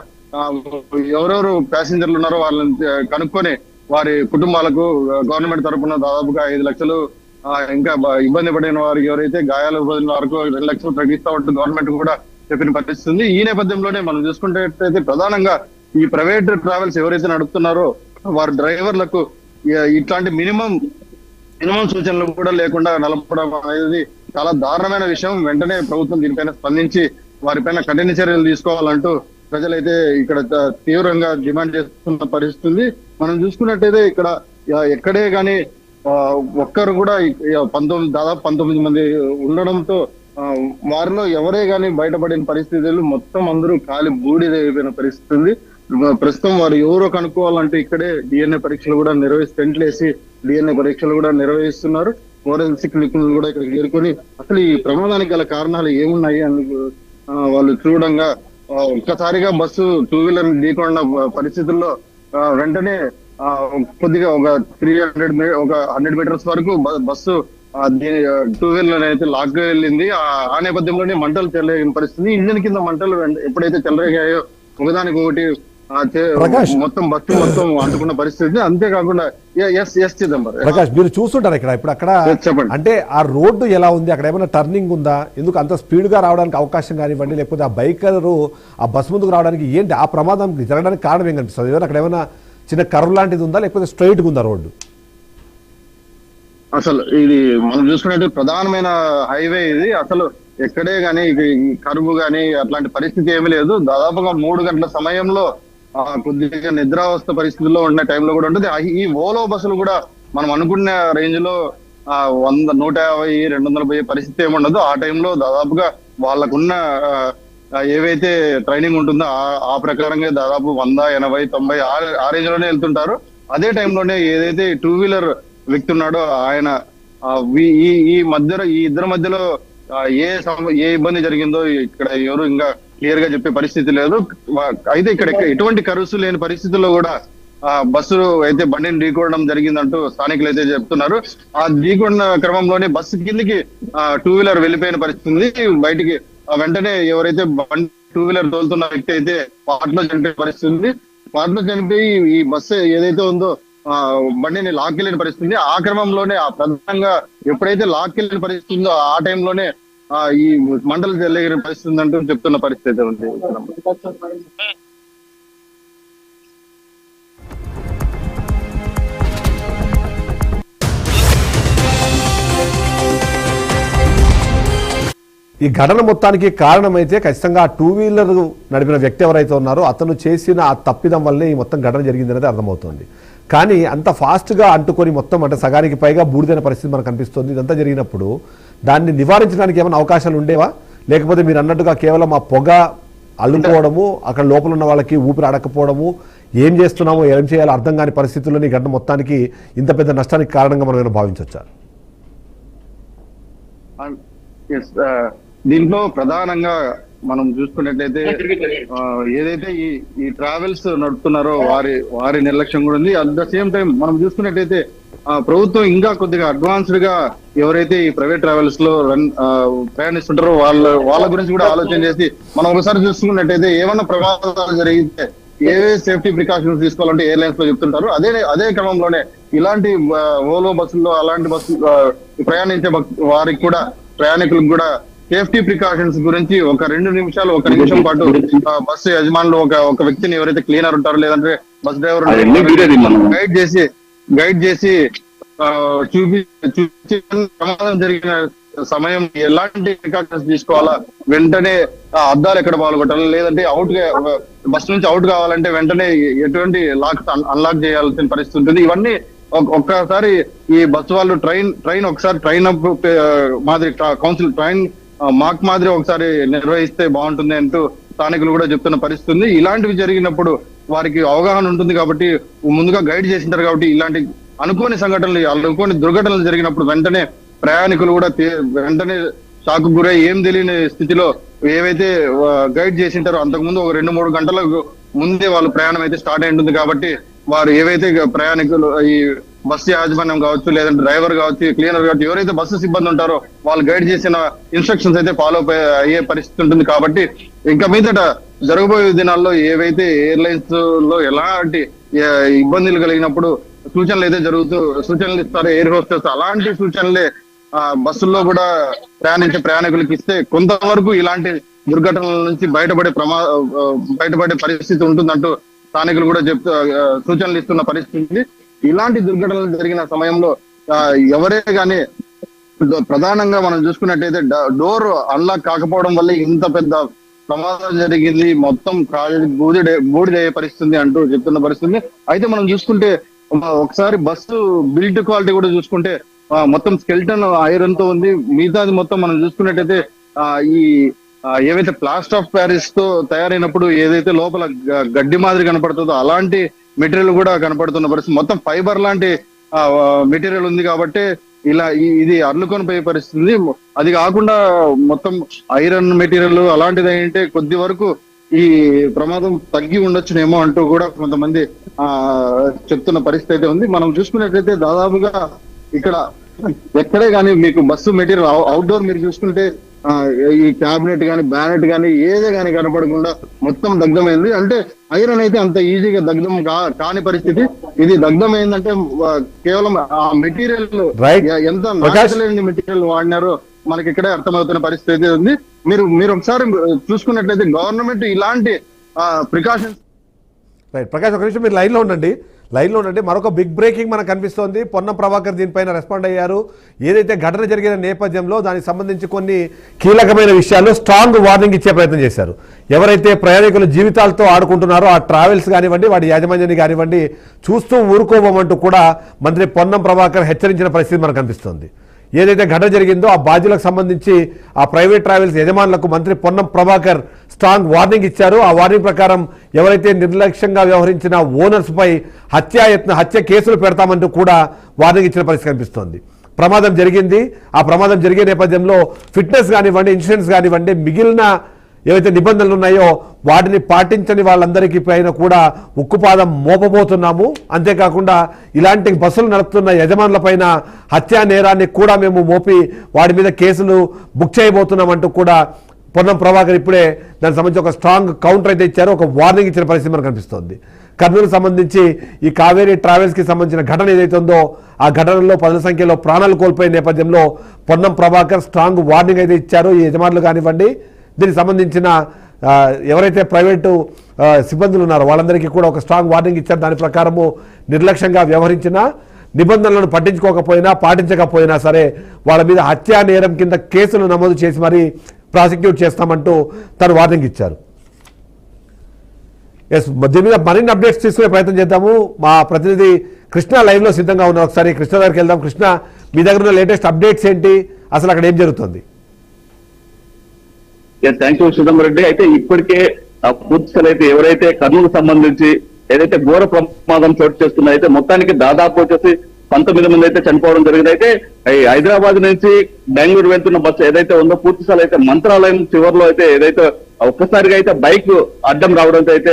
ఎవరెవరు ప్యాసింజర్లు ఉన్నారో వాళ్ళని కనుక్కొని వారి కుటుంబాలకు గవర్నమెంట్ తరఫున దాదాపుగా 5 లక్షలు, ఇంకా ఇబ్బంది పడిన వారికి ఎవరైతే గాయాలు పడిన వారికి 2 లక్షలు ప్రకటిస్తా ఉంటూ గవర్నమెంట్ కూడా చెప్పిన పరిస్థితి. ఈ నేపథ్యంలోనే మనం చూసుకుంటే ప్రధానంగా ఈ ప్రైవేట్ ట్రావెల్స్ ఎవరైతే నడుపుతున్నారో వారి డ్రైవర్లకు ఇట్లాంటి మినిమం సూచనలు కూడా లేకుండా నలపడం అనేది చాలా దారుణమైన విషయం. వెంటనే ప్రభుత్వం దీనిపైన స్పందించి వారిపైన కఠిన చర్యలు తీసుకోవాలంటూ ప్రజలైతే ఇక్కడ తీవ్రంగా డిమాండ్ చేస్తున్న పరిస్థితి. మనం చూసుకున్నట్టయితే ఇక్కడ ఎక్కడే గాని ఒక్కరు కూడా దాదాపు 19 మంది ఉండడంతో వారిలో ఎవరే గాని బయటపడిన పరిస్థితులు, మొత్తం అందరూ కాలి బూడిదైపోయిన పరిస్థితి ఉంది. ప్రస్తుతం వారు ఎవరో కనుక్కోవాలంటే ఇక్కడే DNA పరీక్షలు కూడా టెంట్లేసి DNA పరీక్షలు కూడా నిర్వహిస్తున్నారు. ఫోరెన్సిక్ నిపుణులు కూడా ఇక్కడ చేరుకొని అసలు ఈ ప్రమాదానికి గల కారణాలు ఏమున్నాయి అని వాళ్ళు చూడంగా ఒక్కసారిగా బస్సు 2 వీలర్ ఢీకొన్న పరిస్థితుల్లో వెంటనే కొద్దిగా ఒక 100 మీటర్స్ వరకు బస్సు 2 వీలర్ అయితే లాక్ వెళ్ళింది. ఆ నేపథ్యంలోనే మంటలు చెలరేగిన పరిస్థితి. ఇంజన్ కింద మంటలు ఎప్పుడైతే చెలరేగాయో ఒకదానికి ఒకటి మొత్తం బస్సు అంటుకున్న పరిస్థితి. అంతేకాకుండా ప్రకాష్, మీరు చూస్తుంటారు ఇప్పుడు అక్కడ అంటే ఆ రోడ్డు ఎలా ఉంది, అక్కడ ఏమైనా టర్నింగ్ ఉందా, ఎందుకు అంత స్పీడ్ గా రావడానికి అవకాశం కానివ్వండి, లేకపోతే ఆ బైకరు ఆ బస్ ముందుకు రావడానికి ఏంటి ఆ ప్రమాదం జరగడానికి కారణం ఏం కనిపిస్తుంది? ఏమైనా అక్కడ ఏమైనా చిన్న కర్వ్ లాంటిది ఉందా, లేకపోతే స్ట్రైట్ గా ఉందా రోడ్డు? అసలు ఇది మనం చూసుకున్నట్టు ప్రధానమైన హైవే ఇది. అసలు ఎక్కడే గానీ కరువు గానీ అట్లాంటి పరిస్థితి ఏమీ లేదు. దాదాపుగా 3 గంటల సమయంలో కొద్దిగా నిద్రావస్థ పరిస్థితుల్లో ఉన్న టైంలో కూడా ఉంటుంది. ఈ ఓలో బస్సులు కూడా మనం అనుకున్న రేంజ్ లో 100, 150, 200 పోయే పరిస్థితి ఏమి ఉండదు. ఆ టైంలో దాదాపుగా వాళ్ళకున్న ఏవైతే ట్రైనింగ్ ఉంటుందో ఆ ప్రకారంగా దాదాపు 100, 80, 90 ఆ రేంజ్ లోనే వెళ్తుంటారు. అదే టైంలోనే ఏదైతే 2 వీలర్ వ్యక్తి ఉన్నాడో ఆయన ఈ ఇద్దరి మధ్యలో ఏ ఇబ్బంది జరిగిందో ఇక్కడ ఎవరు ఇంకా క్లియర్ గా చెప్పే పరిస్థితి లేదు. అయితే ఇక్కడ ఎటువంటి కరుసు లేని పరిస్థితుల్లో కూడా బస్సు అయితే బండిని ఢీకోవడం జరిగిందంటూ స్థానికులు అయితే చెప్తున్నారు. ఆ ఢీకొన్న క్రమంలోనే బస్సు కిందికి 2 వీలర్ వెళ్ళిపోయిన పరిస్థితి. బయటికి వెంటనే ఎవరైతే 2 వీలర్ తోలుతున్న వ్యక్తి అయితే పాటలో చనిపోయే పరిస్థితి. పాటలో చనిపోయి ఈ బస్సు ఏదైతే ఉందో బండిని లాక్కెళ్ళిన పరిస్థితి. ఆ క్రమంలోనే ప్రధానంగా ఎప్పుడైతే లాక్కెళ్ళిన పరిస్థితి ఉందో ఆ టైంలోనే ఈ మంటలు చెలరేగిన పరిస్థితి అంటూ చెప్తున్న పరిస్థితి ఉంది. ఈ ఘటన మొత్తానికి కారణమైతే ఖచ్చితంగా 2 వీలర్ నడిపిన వ్యక్తి ఎవరైతే ఉన్నారో అతను చేసిన ఆ తప్పిదం వల్లే ఈ మొత్తం ఘటన జరిగిందనేది అర్థమవుతుంది. కానీ అంత ఫాస్ట్గా అంటుకొని మొత్తం అంటే సగానికి పైగా బూడిదైన పరిస్థితి మనకు కనిపిస్తుంది. ఇదంతా జరిగినప్పుడు దాన్ని నివారించడానికి ఏమైనా అవకాశాలు ఉండేవా, లేకపోతే మీరు అన్నట్టుగా కేవలం ఆ పొగ అల్లుకోవడము, అక్కడ లోపల ఉన్న వాళ్ళకి ఊపిరి అడకపోవడము, ఏం చేస్తున్నామో ఏం చేయాలో అర్థం కాని పరిస్థితుల్లో ఈ ఘటన మొత్తానికి ఇంత పెద్ద నష్టానికి కారణంగా మనం ఏమైనా భావించవచ్చా? దీంట్లో ప్రధానంగా మనం చూసుకున్నట్లయితే ఏదైతే ఈ ట్రావెల్స్ నడుపుతున్నారో వారి నిర్లక్ష్యం కూడా ఉంది. అట్ ద సేమ్ టైం మనం చూసుకున్నట్లయితే ప్రభుత్వం ఇంకా కొద్దిగా అడ్వాన్స్డ్ గా ఎవరైతే ఈ ప్రైవేట్ ట్రావెల్స్ లో ప్రయాణిస్తుంటారో వాళ్ళ గురించి కూడా ఆలోచన చేసి మనం ఒకసారి చూసుకున్నట్టయితే ఏమన్నా ప్రమాదాలు జరిగితే ఏ సేఫ్టీ ప్రికాషన్స్ తీసుకోవాలంటే ఎయిర్లైన్స్ లో చెప్తుంటారు. అదే క్రమంలోనే ఇలాంటి ఓలో బస్సుల్లో అలాంటి బస్సు ప్రయాణించే వారికి కూడా ప్రయాణికులకు కూడా సేఫ్టీ ప్రికాషన్స్ గురించి ఒక 2 నిమిషాలు 1 నిమిషం పాటు బస్సు యజమానులు ఒక వ్యక్తిని ఎవరైతే క్లీనర్ ఉంటారో లేదంటే బస్ డ్రైవర్ గైడ్ చేసి చూపించి ప్రమాదం జరిగిన సమయం ఎలాంటి ప్రికాషన్స్ తీసుకోవాలా, వెంటనే అద్దాలు ఎక్కడ పాల్గొట్టాలి, లేదంటే బస్ నుంచి అవుట్ కావాలంటే వెంటనే ఎటువంటి లాక్స్ అన్లాక్ చేయాల్సిన పరిస్థితి ఉంటుంది. ఇవన్నీ ఒక్కసారి ఈ బస్సు వాళ్ళు ట్రైన్ ఒకసారి ట్రైన్ అప్ మాదిరి కౌన్సిల్ ట్రైన్ మాక్ మాదిరి ఒకసారి నిర్వహిస్తే బాగుంటుంది అంటూ స్థానికులు కూడా చెప్తున్న పరిస్థితి ఉంది. ఇలాంటివి జరిగినప్పుడు వారికి అవగాహన ఉంటుంది కాబట్టి ముందుగా గైడ్ చేసింటారు కాబట్టి ఇలాంటి అనుకోని సంఘటనలు అనుకోని దుర్ఘటనలు జరిగినప్పుడు వెంటనే ప్రయాణికులు కూడా వెంటనే షాకు గురై ఏం తెలియని స్థితిలో ఏవైతే గైడ్ చేసింటారో అంతకుముందు ఒక 2-3 గంటల ముందే వాళ్ళు ప్రయాణం అయితే స్టార్ట్ అయి ఉంటుంది కాబట్టి వారు ఏవైతే ప్రయాణికులు ఈ బస్సు యాజమాన్యం కావచ్చు, లేదంటే డ్రైవర్ కావచ్చు, క్లీనర్ కావచ్చు, ఎవరైతే బస్సు సిబ్బంది ఉంటారో వాళ్ళు గైడ్ చేసిన ఇన్స్ట్రక్షన్స్ అయితే ఫాలో అయ్యే పరిస్థితి ఉంటుంది. కాబట్టి ఇంకా మీదట జరగబోయే దినాల్లో ఏవైతే ఎయిర్లైన్స్ లో ఎలాంటి ఇబ్బందులు కలిగినప్పుడు సూచనలు అయితే సూచనలు ఇస్తారు ఎయిర్ హోస్టెస్, అలాంటి సూచనలే బస్సుల్లో కూడా ప్రయాణించే ప్రయాణికులకు ఇస్తే కొంతవరకు ఇలాంటి దుర్ఘటనల నుంచి బయటపడే పరిస్థితి ఉంటుందంటూ స్థానికులు కూడా సూచనలు ఇస్తున్న పరిస్థితి. ఇలాంటి దుర్ఘటనలు జరిగిన సమయంలో ఎవరే కానీ ప్రధానంగా మనం చూసుకున్నట్టయితే డోర్ అన్లాక్ కాకపోవడం వల్ల ఇంత పెద్ద ప్రమాదం జరిగింది, మొత్తం బూడిదయ్యే పరిస్థితి అంటూ చెప్తున్న పరిస్థితి. అయితే మనం చూసుకుంటే ఒకసారి బస్సు బిల్డ్ క్వాలిటీ కూడా చూసుకుంటే మొత్తం స్కెల్టన్ ఐరన్ తో ఉంది. మిగతాది మొత్తం మనం చూసుకున్నట్టయితే ఈ ఏవైతే ప్లాస్టర్ ఆఫ్ ప్యారిస్ తో తయారైనప్పుడు ఏదైతే లోపల గడ్డి మాదిరి కనపడుతుందో అలాంటి మెటీరియల్ కూడా కనపడుతున్న పరిస్థితి. మొత్తం ఫైబర్ లాంటి మెటీరియల్ ఉంది కాబట్టి ఇలా ఇది అర్లుకొని పోయే పరిస్థితి. అది కాకుండా మొత్తం ఐరన్ మెటీరియల్ అలాంటిది ఏంటంటే కొద్ది వరకు ఈ ప్రమాదం తగ్గి ఉండొచ్చునేమో అంటూ కూడా కొంతమంది చెప్తున్న పరిస్థితి అయితే ఉంది. మనం చూసుకున్నట్లయితే దాదాపుగా ఇక్కడ ఎక్కడే కానీ మీకు బస్సు మెటీరియల్ అవుట్డోర్ మీరు చూసుకుంటే ఈ క్యాబినెట్ కానీ బ్యానెట్ కానీ ఏదే కానీ కనపడకుండా మొత్తం దగ్ధమైంది. అంటే ఐరన్ అయితే అంత ఈజీగా దగ్ధం కాని పరిస్థితి. ఇది దగ్ధమైందంటే కేవలం ఆ మెటీరియల్ ఎంత నాశలేని మెటీరియల్ వాడినారో మనకి ఇక్కడే అర్థమవుతున్న పరిస్థితి అయితే ఉంది. మీరు ఒకసారి చూసుకున్నట్లయితే గవర్నమెంట్ ఇలాంటి ప్రికాషన్స్. రైట్ ప్రకాష్, ఒక నిమిషం మీరు లైన్లో ఉండండి. మరొక బిగ్ బ్రేకింగ్ మనకు కనిపిస్తోంది. పొన్నం ప్రభాకర్ దీనిపైన రెస్పాండ్ అయ్యారు. ఏదైతే ఘటన జరిగిన నేపథ్యంలో దానికి సంబంధించి కొన్ని కీలకమైన విషయాలు స్ట్రాంగ్ వార్నింగ్ ఇచ్చే ప్రయత్నం చేశారు. ఎవరైతే ప్రయాణికుల జీవితాలతో ఆడుకుంటున్నారో ఆ ట్రావెల్స్ కానివ్వండి, వాటి యాజమాన్యాన్ని కానివ్వండి, చూస్తూ ఊరుకోబోమంటూ కూడా మంత్రి పొన్నం ప్రభాకర్ హెచ్చరించిన పరిస్థితి మనకు కనిపిస్తోంది. ఏదైతే ఘటన జరిగిందో ఆ బాధ్యులకు సంబంధించి ఆ ప్రైవేట్ ట్రావెల్స్ యజమానులకు మంత్రి పొన్నం ప్రభాకర్ స్ట్రాంగ్ వార్నింగ్ ఇచ్చారు. ఆ వార్నింగ్ ప్రకారం ఎవరైతే నిర్లక్ష్యంగా వ్యవహరించిన ఓనర్స్ పై హత్య కేసులు పెడతామంటూ కూడా వార్నింగ్ ఇచ్చిన పరిస్థితి కనిపిస్తోంది. ప్రమాదం జరిగింది. ఆ ప్రమాదం జరిగే నేపథ్యంలో ఫిట్నెస్ కానివ్వండి, ఇన్సూరెన్స్ కానివ్వండి, మిగిలిన ఏవైతే నిబంధనలు ఉన్నాయో వాటిని పాటించని వాళ్ళందరికీ పైన కూడా ఉక్కుపాదం మోపబోతున్నాము. అంతేకాకుండా ఇలాంటి బస్సులు నడుపుతున్న యజమానులపైన హత్యా నేరాన్ని కూడా మేము మోపి వాడి మీద కేసులు బుక్ చేయబోతున్నామంటూ కూడా పొన్నం ప్రభాకర్ ఇప్పుడే దానికి సంబంధించి ఒక స్ట్రాంగ్ కౌంటర్ అయితే ఇచ్చారు. ఒక వార్నింగ్ ఇచ్చిన పరిస్థితి మనకు కనిపిస్తోంది. కర్నూలు సంబంధించి ఈ కావేరీ ట్రావెల్స్కి సంబంధించిన ఘటన ఏదైతే ఉందో ఆ ఘటనలో 10 సంఖ్యలో ప్రాణాలు కోల్పోయే నేపథ్యంలో పొన్నం ప్రభాకర్ స్ట్రాంగ్ వార్నింగ్ అయితే ఇచ్చారు. ఈ యజమానులు కానివ్వండి, దీనికి సంబంధించిన ఎవరైతే ప్రైవేటు సిబ్బందులు ఉన్నారో వాళ్ళందరికీ కూడా ఒక స్ట్రాంగ్ వార్నింగ్ ఇచ్చారు. దాని ప్రకారము నిర్లక్ష్యంగా వ్యవహరించినా, నిబంధనలను పట్టించుకోకపోయినా, పాటించకపోయినా సరే వాళ్ళ మీద హత్యా నేరం కింద కేసులు నమోదు చేసి మరీ ప్రాసిక్యూట్ చేస్తామంటూ తను వార్నింగ్ ఇచ్చారు. దీని మీద మరిన్ని అప్డేట్స్ తీసుకునే ప్రయత్నం చేద్దాము. మా ప్రతినిధి కృష్ణ లైవ్లో సిద్ధంగా ఉన్నారు. ఒకసారి కృష్ణ దగ్గరికి వెళ్దాం. కృష్ణ, మీ దగ్గర ఉన్న లేటెస్ట్ అప్డేట్స్ ఏంటి, అసలు అక్కడ ఏం జరుగుతుంది? Thank you Sudhamreddy. అయితే ఇప్పటికే పూర్తిస్థాయి అయితే ఎవరైతే కర్నూలు సంబంధించి ఏదైతే ఘోర ప్రమాదం చోటు చేస్తుందో అయితే మొత్తానికి దాదాపు వచ్చేసి 19 మంది అయితే చనిపోవడం జరిగింది. అయితే హైదరాబాద్ నుంచి బెంగళూరు వెళ్తున్న బస్సు ఏదైతే ఉందో పూర్తిస్థాయి అయితే మంత్రాలయం చివరిలో అయితే ఏదైతే ఒక్కసారిగా అయితే బైక్ అడ్డం రావడంతో అయితే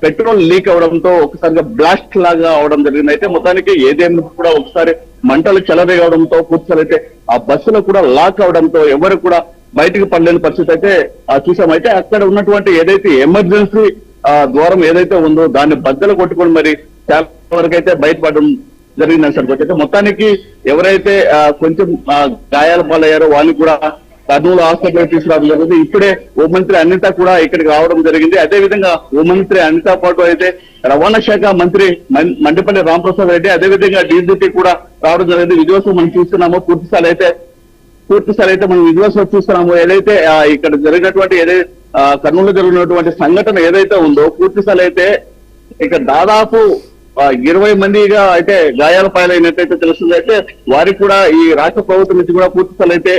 పెట్రోల్ లీక్ అవడంతో ఒకసారిగా బ్లాస్ట్ లాగా అవడం జరిగింది. అయితే మొత్తానికి ఏదేమి కూడా ఒకసారి మంటలు చెలరేగవడంతో పూర్తిస్థాయి అయితే ఆ బస్సులో కూడా లాక్ అవడంతో ఎవరు కూడా బయటకు పడలేని పరిస్థితి అయితే చూసాం. అయితే అక్కడ ఉన్నటువంటి ఏదైతే ఎమర్జెన్సీ ద్వారం ఏదైతే ఉందో దాన్ని బద్దలు కొట్టుకొని మరి చాలా వరకు అయితే బయటపడడం జరిగిందని సరిపోతే అయితే మొత్తానికి ఎవరైతే కొంచెం గాయాల పాలయ్యారో వాళ్ళని కూడా కర్నూలు హాస్పిటల్ తీసుకురావడం జరిగింది. ఇప్పుడే హోంమంత్రి అనిత కూడా ఇక్కడికి రావడం జరిగింది. అదే విధంగా హోంమంత్రి అనిత పాటు అయితే రవాణా శాఖ మంత్రి మండిపల్లి రాంప్రసాద్ రెడ్డి, అదేవిధంగా డీజీపీ కూడా రావడం జరిగింది. విజయోత్సవం మనం చూస్తున్నాము. పూర్తిస్థాయి అయితే పూర్తి స్థాయి అయితే మనం విజువల్స్ లో చూస్తున్నాము. ఏదైతే ఇక్కడ జరిగినటువంటి ఏదైతే కర్నూలులో జరిగినటువంటి సంఘటన ఏదైతే ఉందో పూర్తి స్థాయి అయితే ఇక్కడ దాదాపు 20 మందిగా అయితే గాయాల పాలైనట్టయితే తెలుస్తుంది. అయితే వారికి కూడా ఈ రాష్ట్ర ప్రభుత్వం నుంచి కూడా పూర్తి స్థాయి అయితే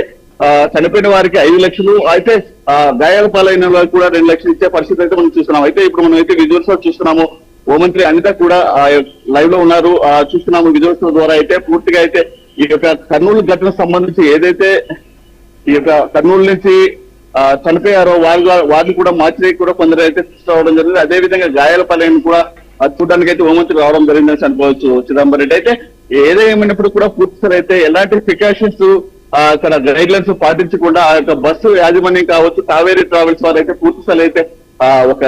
చనిపోయిన వారికి 5 లక్షలు, అయితే గాయాల పాలైన వారికి కూడా 2 లక్షలు ఇచ్చే పరిస్థితి అయితే మనం చూస్తున్నాం. అయితే ఇప్పుడు మనం అయితే విజువల్స్ లో చూస్తున్నాము. హోంమంత్రి అనిత కూడా లైవ్ లో ఉన్నారు, చూస్తున్నాము విజువల్స్ ద్వారా. అయితే పూర్తిగా అయితే ఈ యొక్క కర్నూలు ఘటనకు సంబంధించి ఏదైతే ఈ యొక్క కర్నూలు నుంచి చనిపోయారో వారిని కూడా మార్చి కూడా కొందరు అయితే తీసుకురావడం జరిగింది. అదేవిధంగా గాయాల పాలైన కూడా చూడడానికి అయితే హోంమంత్రి రావడం జరిగిందని అనుకోవచ్చు చిదంబరం రెడ్డి. అయితే ఏదేమైనప్పుడు కూడా పూర్తి అయితే ఎలాంటి ప్రికాషన్స్ అక్కడ గైడ్ లైన్స్ పాటించకుండా ఆ యొక్క బస్సు యాజమాన్యం కావచ్చు, కావేరీ ట్రావెల్స్ వారు అయితే పూర్తి స్థాయి అయితే ఒక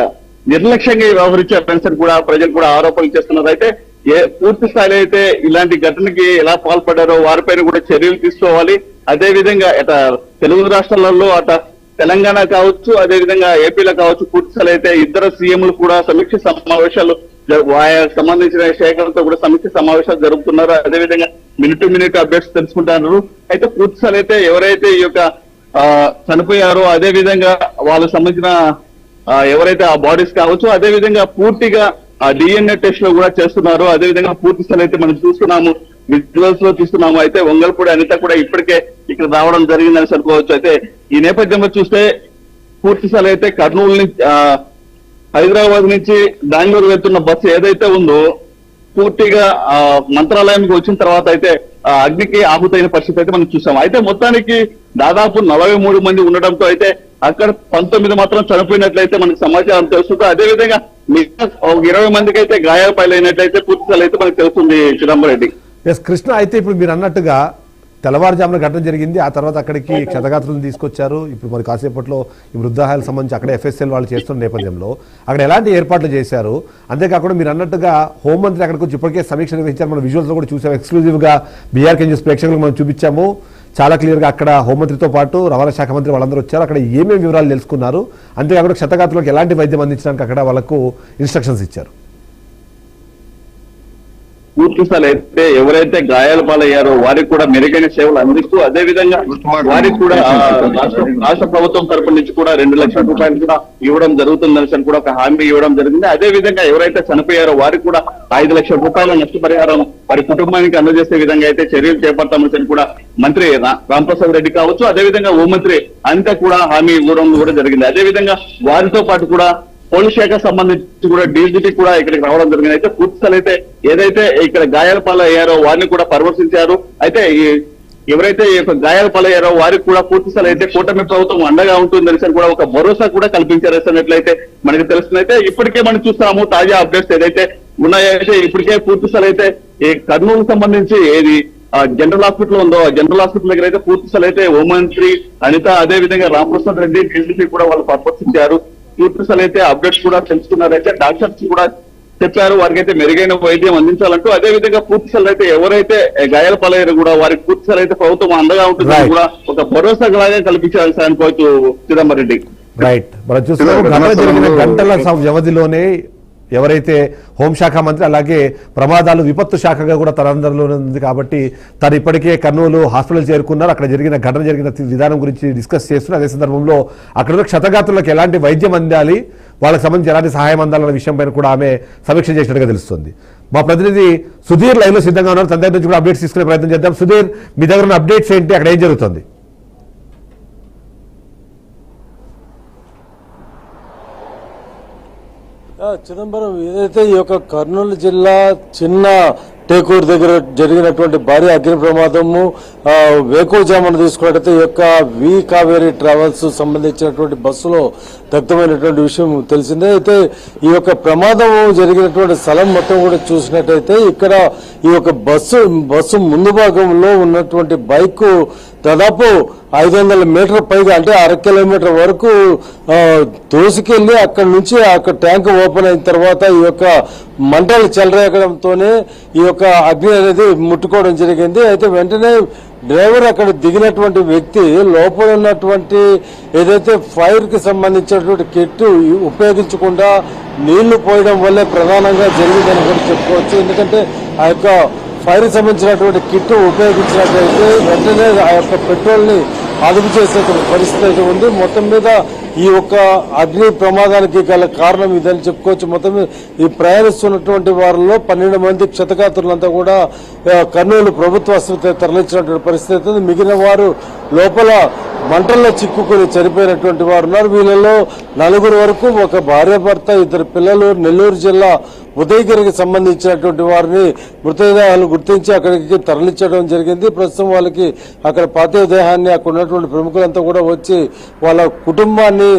నిర్లక్ష్యంగా వ్యవహరించారని కూడా ప్రజలు కూడా ఆరోపణలు చేస్తున్నారు. అయితే పూర్తి స్థాయిలో అయితే ఇలాంటి ఘటనకి ఎలా పాల్పడ్డారో వారిపైన కూడా చర్యలు తీసుకోవాలి. అదే విధంగా అట తెలుగు రాష్ట్రాలలో అట తెలంగాణ కావచ్చు, అదే విధంగా ఏపీలో కావచ్చు, పూర్తి స్థాయిలో అయితే ఇద్దరు సీఎంలు కూడా సమీక్ష సమావేశాలు సంబంధించిన శాఖలతో కూడా సమీక్ష సమావేశాలు జరుపుతున్నారు. అదేవిధంగా మినిట్ టు మినిట్ అప్డేట్స్ తెలుసుకుంటున్నారు. అయితే పూర్తి స్థాయిలో అయితే ఎవరైతే ఈ యొక్క చనిపోయారో అదే విధంగా వాళ్ళకు సంబంధించిన ఎవరైతే ఆ బాడీస్ కావచ్చు, అదే విధంగా పూర్తిగా ఆ డిఎన్ఏ టెస్ట్ లో కూడా చేస్తున్నారు. అదే విధంగా పూర్తి స్థాయి అయితే మనం చూస్తున్నాము, విజువల్స్ లో చూస్తున్నాము. అయితే వంగల్పూడి అనిత కూడా ఇప్పటికే ఇక్కడ రావడం జరిగిందని అనుకోవచ్చు. అయితే ఈ నేపథ్యంలో చూస్తే పూర్తి స్థాయి అయితే కర్నూలు నుంచి హైదరాబాద్ నుంచి బెంగళూరు వెళ్తున్న బస్సు ఏదైతే ఉందో పూర్తిగా మంత్రాలయానికి వచ్చిన తర్వాత అయితే అగ్నికి ఆహుతైన పరిస్థితి అయితే మనం చూసాం. అయితే మొత్తానికి దాదాపు 43 మంది ఉండడంతో అయితే అక్కడ 19 మాత్రం చనిపోయినట్లయితే మనకు సమాచారం తెలుస్తుంది. అదేవిధంగా మిగతా 20 మందికి అయితే గాయాల పాలైనట్లయితే పూర్తి అయితే మనకు తెలుస్తుంది చిదంబరం రెడ్డి. కృష్ణ, అయితే ఇప్పుడు మీరు అన్నట్టుగా తెల్లవారుజామున ఘటన జరిగింది, ఆ తర్వాత అక్కడికి క్షతగాత్రులను తీసుకొచ్చారు. ఇప్పుడు మరి కాసేపట్లో ఈ మృతదేహాలకు సంబంధించి అక్కడ FSL వాళ్ళు చేస్తున్న నేపథ్యంలో అక్కడ ఎలాంటి ఏర్పాట్లు చేశారు? అంతేకాకుండా మీరు అన్నట్టుగా హోంమంత్రి అక్కడికి వచ్చి ఇప్పటికే సమీక్ష నిర్వహించారు. మనం విజువల్స్ కూడా చూసాము, ఎక్స్క్లూజివ్గా BRK న్యూస్ ప్రేక్షకులకు మనం చూపించాము. చాలా క్లియర్గా అక్కడ హోంమంత్రితో పాటు రవాణా శాఖ మంత్రి వాళ్ళందరూ వచ్చారు. అక్కడ ఏమేమి వివరాలు తెలుసుకున్నారు, అంతేకాకుండా క్షతగాత్రులకు ఎలాంటి వైద్యం అందించడానికి అక్కడ వాళ్ళకు ఇన్స్ట్రక్షన్స్ ఇచ్చారు? పూర్తి స్థాయి అయితే ఎవరైతే గాయాల పాలయ్యారో వారికి కూడా మెరుగైన సేవలు అందిస్తూ అదే విధంగా వారికి కూడా రాష్ట్ర ప్రభుత్వం తరపు నుంచి కూడా 2 లక్షల రూపాయలు కూడా ఇవ్వడం జరుగుతుందని కూడా ఒక హామీ ఇవ్వడం జరిగింది. అదే విధంగా ఎవరైతే చనిపోయారో వారికి కూడా 5 లక్షల రూపాయల నష్టపరిహారం వారి కుటుంబానికి అందజేసే విధంగా అయితే చర్యలు చేపడతామని కూడా మంత్రి రాంప్రసాద్ రెడ్డి కావచ్చు, అదే విధంగా హోంమంత్రి అంతా కూడా హామీ ఇవ్వడం కూడా జరిగింది. అదే విధంగా వారితో పాటు కూడా పోలీస్ శాఖ సంబంధించి కూడా డీజీపీ కూడా ఇక్కడికి రావడం జరిగింది. అయితే పూర్తి స్థాయి అయితే ఏదైతే ఇక్కడ గాయాల పాలయ్యారో వారిని కూడా పరామర్శించారు. అయితే ఎవరైతే ఈ యొక్క గాయాల పాలయ్యారో వారికి కూడా పూర్తి స్థాయి అయితే కూటమి ప్రభుత్వం అండగా ఉంటుందని కూడా ఒక భరోసా కూడా కల్పించారన్నట్లయితే మనకి తెలుస్తుంది. అయితే ఇప్పటికే మనం చూస్తాము తాజా అప్డేట్స్ ఏదైతే ఉన్నాయైతే ఇప్పటికే పూర్తి స్థాయి అయితే ఈ కర్నూలు సంబంధించి ఏది జనరల్ హాస్పిటల్ ఉందో జనరల్ హాస్పిటల్ దగ్గర అయితే పూర్తి స్థాయి అయితే హోంమంత్రి అనిత అదే విధంగా రాంప్రసాద్ రెడ్డి డీజీపీ కూడా వాళ్ళు పరామర్శించారు. పూర్తి స్థాయి అయితే అప్డేట్స్ కూడా తెలుసుకున్నారు. అయితే డాక్టర్స్ కూడా చెప్పారు వారికి అయితే మెరుగైన వైద్యం అందించాలంటూ. అదే విధంగా పూర్తి స్థాయి అయితే ఎవరైతే గాయాల పాలయ్యారో కూడా వారికి పూర్తి స్థాయి అయితే ప్రభుత్వం అండగా ఉంటుందని కూడా ఒక భరోసా లాగా కల్పించాల్సి అనుకోవచ్చు చిదంబరం రెడ్డి. రైట్, మనం చూస్తున్నాం గంటల వ్యవధిలోనే ఎవరైతే హోంశాఖ మంత్రి అలాగే ప్రమాదాలు విపత్తు శాఖగా కూడా తనందరిలో ఉంది కాబట్టి తను ఇప్పటికే కర్నూలు హాస్పిటల్ చేరుకున్నారు. అక్కడ జరిగిన ఘటన జరిగిన విధానం గురించి డిస్కస్ చేస్తున్నారు. అదే సందర్భంలో అక్కడ క్షతగాత్రులకు ఎలాంటి వైద్యం అందాలి, వాళ్ళకి సంబంధించి ఎలాంటి సహాయం అందాలన్న విషయం పైన కూడా ఆమె సమీక్ష చేసినట్టుగా తెలుస్తుంది. మా ప్రతినిధి సుధీర్ లైవ్ లో సిద్ధంగా ఉన్నారు. తన దగ్గర నుంచి కూడా అప్డేట్స్ తీసుకునే ప్రయత్నం చేద్దాం. సుధీర్, మీ దగ్గర ఉన్న అప్డేట్స్ ఏంటి, అక్కడ ఏం జరుగుతుంది? చిదంబరం, ఏదైతే ఈ యొక్క కర్నూలు జిల్లా చిన్న టేకూరు దగ్గర జరిగినటువంటి భారీ అగ్ని ప్రమాదము వేకువజామున తీసుకున్నట్టయితే ఈ యొక్క వి కావేరీ ట్రావెల్స్ సంబంధించినటువంటి బస్సులో దగ్ధమైనటువంటి విషయం తెలిసిందే. అయితే ఈ యొక్క ప్రమాదం జరిగినటువంటి స్థలం మొత్తం కూడా చూసినట్టయితే ఇక్కడ ఈ యొక్క బస్సు ముందు భాగంలో ఉన్నటువంటి బైక్ దాదాపు 500 మీటర్ల పైగా అంటే 1/2 కిలోమీటర్ వరకు దోసుకెళ్లి అక్కడి నుంచి అక్కడ ట్యాంక్ ఓపెన్ అయిన తర్వాత ఈ యొక్క మంటలు చెలరేగడంతోనే ఈ యొక్క అగ్ని అనేది ముట్టుకోవడం జరిగింది. అయితే వెంటనే డ్రైవర్ అక్కడ దిగినటువంటి వ్యక్తి లోపల ఉన్నటువంటి ఏదైతే ఫైర్ కి సంబంధించినటువంటి కిట్ ఉపయోగించకుండా నీళ్లు పోయడం వల్లే ప్రధానంగా జరిగిందని కూడా చెప్పుకోవచ్చు. ఎందుకంటే ఆ యొక్క ఫైర్ సంబంధించినటువంటి కిట్ ఉపయోగించినట్లయితే వెంటనే ఆ యొక్క పెట్రోల్ ని అదుపు చేసేటువంటి పరిస్థితి అయితే ఉంది. మొత్తం మీద ఈ యొక్క అగ్ని ప్రమాదానికి గల కారణం ఇదని చెప్పుకోవచ్చు. మొత్తం మీద ఈ ప్రయాణిస్తున్నటువంటి వారిలో 12 మంది క్షతగాత్రులంతా కూడా కర్నూలు ప్రభుత్వ ఆసుపత్రికి తరలించినటువంటి పరిస్థితి అయితే ఉంది. మిగిలిన వారు లోపల మంటల్లో చిక్కుకుని చనిపోయినటువంటి వారు ఉన్నారు. వీళ్ళలో 4 వరకు ఒక భార్యాభర్త, 2 పిల్లలు. నెల్లూరు జిల్లా ఉదయగిరికి సంబంధించినటువంటి వారిని మృతదేహాలు గుర్తించి అక్కడికి తరలించడం జరిగింది. ప్రస్తుతం వాళ్ళకి అక్కడ పార్థివ దేహాన్ని అక్కడ ఉన్నటువంటి ప్రముఖులంతా కూడా వచ్చి వాళ్ళ కుటుంబాన్ని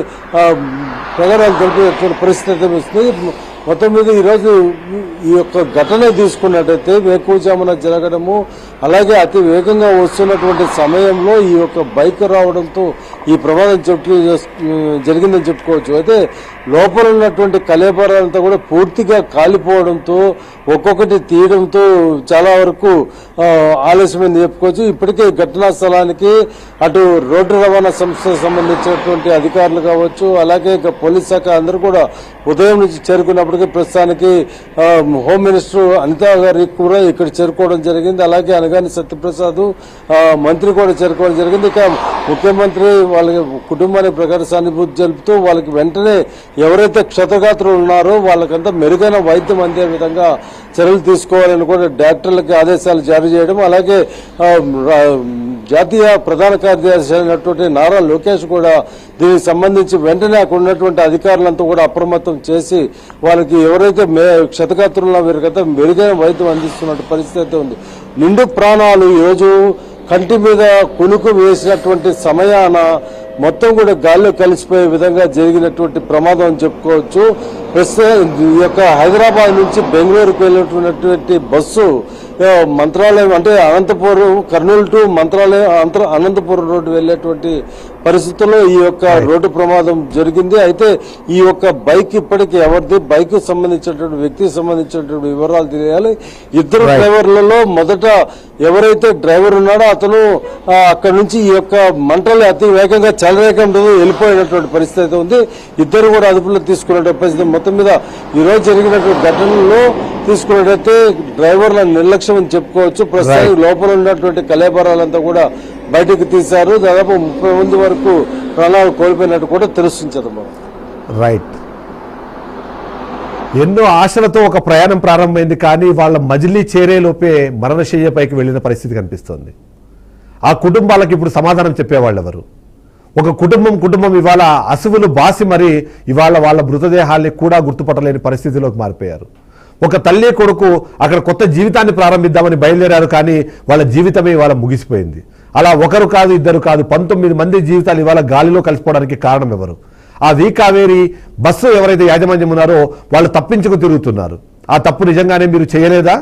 ప్రగాఢాలు తెలిపేటువంటి పరిస్థితి వస్తుంది. మొత్తం మీద ఈరోజు ఈ యొక్క ఘటన తీసుకున్నట్టయితే వేకువజామున జరగడము, అలాగే అతి వేగంగా వస్తున్నటువంటి సమయంలో ఈ యొక్క బైక్ రావడంతో ఈ ప్రమాదం జరిగిందని చెప్పుకోవచ్చు. అయితే లోపల ఉన్నటువంటి కళేబరాలంతా కూడా పూర్తిగా కాలిపోవడంతో ఒక్కొక్కటి తీయడంతో చాలా వరకు ఆలస్యమైంది చెప్పుకోవచ్చు. ఇప్పటికే ఘటనా స్థలానికి అటు రోడ్డు రవాణా సంస్థకు సంబంధించినటువంటి అధికారులు కావచ్చు, అలాగే పోలీస్ శాఖ అందరూ కూడా ఉదయం నుంచి చేరుకున్నప్పటికీ ప్రస్తుతానికి హోమ్ మినిస్టర్ అనితా గారికి కూడా ఇక్కడ చేరుకోవడం జరిగింది. అలాగే అనగాని సత్యప్రసాద్ మంత్రి కూడా చేరుకోవడం జరిగింది. ఇక ముఖ్యమంత్రి వాళ్ళ కుటుంబానికి ప్రకార సానుభూతి జరుపుతూ వాళ్ళకి వెంటనే ఎవరైతే క్షతగాత్రులు ఉన్నారో వాళ్ళకంతా మెరుగైన వైద్యం అందే విధంగా చర్యలు తీసుకోవాలని కూడా డాక్టర్లకి ఆదేశాలు జారీ చేయడం, అలాగే జాతీయ ప్రధాన కార్యదర్శి అయినటువంటి నారా లోకేష్ కూడా దీనికి సంబంధించి వెంటనే అక్కడ ఉన్నటువంటి అధికారులంతా కూడా అప్రమత్తం చేసి వాళ్ళకి ఎవరైతే క్షతగాత్రుల్లో వీరికంతా మెరుగైన వైద్యం అందిస్తున్న పరిస్థితి ఉంది. నిండు ప్రాణాలు ఈరోజు కంటి మీద కునుకు వేసినటువంటి సమయాన మొత్తం కూడా గాల్లో కలిసిపోయే విధంగా జరిగినటువంటి ప్రమాదం అని చెప్పుకోవచ్చు. ప్రస్తుతం ఈ యొక్క హైదరాబాద్ నుంచి బెంగళూరుకు వెళ్ళినటువంటి బస్సు మంత్రాలయం అంటే అనంతపురం, కర్నూలు టు మంత్రాలయం అనంతపురం రోడ్డు వెళ్ళేటువంటి పరిస్థితుల్లో ఈ యొక్క రోడ్డు ప్రమాదం జరిగింది. అయితే ఈ యొక్క బైక్ ఇప్పటికీ ఎవరిది, బైక్ సంబంధించినటువంటి వ్యక్తికి సంబంధించినటువంటి వివరాలు తెలియాలి. 2 డ్రైవర్లలో మొదట ఎవరైతే డ్రైవర్ ఉన్నాడో అతను అక్కడి నుంచి ఈ యొక్క మంటలు అతి వేగంగా చెలరేగంతో వెళ్ళిపోయినటువంటి పరిస్థితి ఉంది. 2 కూడా అదుపులో తీసుకున్నటువంటి పరిస్థితి. మొత్తం మీద ఈరోజు జరిగినటువంటి ఘటనలో తీసుకున్నట్టయితే డ్రైవర్ల నిర్లక్ష్యం అని చెప్పుకోవచ్చు. ప్రస్తుతానికి లోపల ఉన్నటువంటి కళేబరాలంతా కూడా బయటకు తీశారు. దాదాపు 30 మంది వరకు ప్రాణాలు కోల్పోయినట్టు కూడా తెలుస్తుంది. రైట్. ఎన్నో ఆశలతో ఒక ప్రయాణం ప్రారంభమైంది, కానీ వాళ్ళ మజిలీ చేరేలోపే మరణశయ్యపైకి వెళ్ళిన పరిస్థితి కనిపిస్తోంది. ఆ కుటుంబాలకు ఇప్పుడు సమాధానం చెప్పేవాళ్ళు ఎవరు? ఒక కుటుంబం ఇవాళ అసువులు బాసి మరి ఇవాళ వాళ్ళ మృతదేహాల్ని కూడా గుర్తుపట్టలేని పరిస్థితిలోకి మారిపోయారు. ఒక తల్లి కొడుకు అక్కడ కొత్త జీవితాన్ని ప్రారంభిద్దామని బయలుదేరారు, కానీ వాళ్ళ జీవితమే ఇవాళ ముగిసిపోయింది. అలా ఒకరు కాదు, 2 కాదు, 19 మంది జీవితాలు ఇవాళ గాలిలో కలిసిపోవడానికి కారణం ఎవరు? ఆ వి కావేరి బస్సు ఎవరైతే యాజమాన్యం ఉన్నారో వాళ్ళు తప్పించుకు తిరుగుతున్నారు. ఆ తప్పు నిజంగానే మీరు చేయలేదా?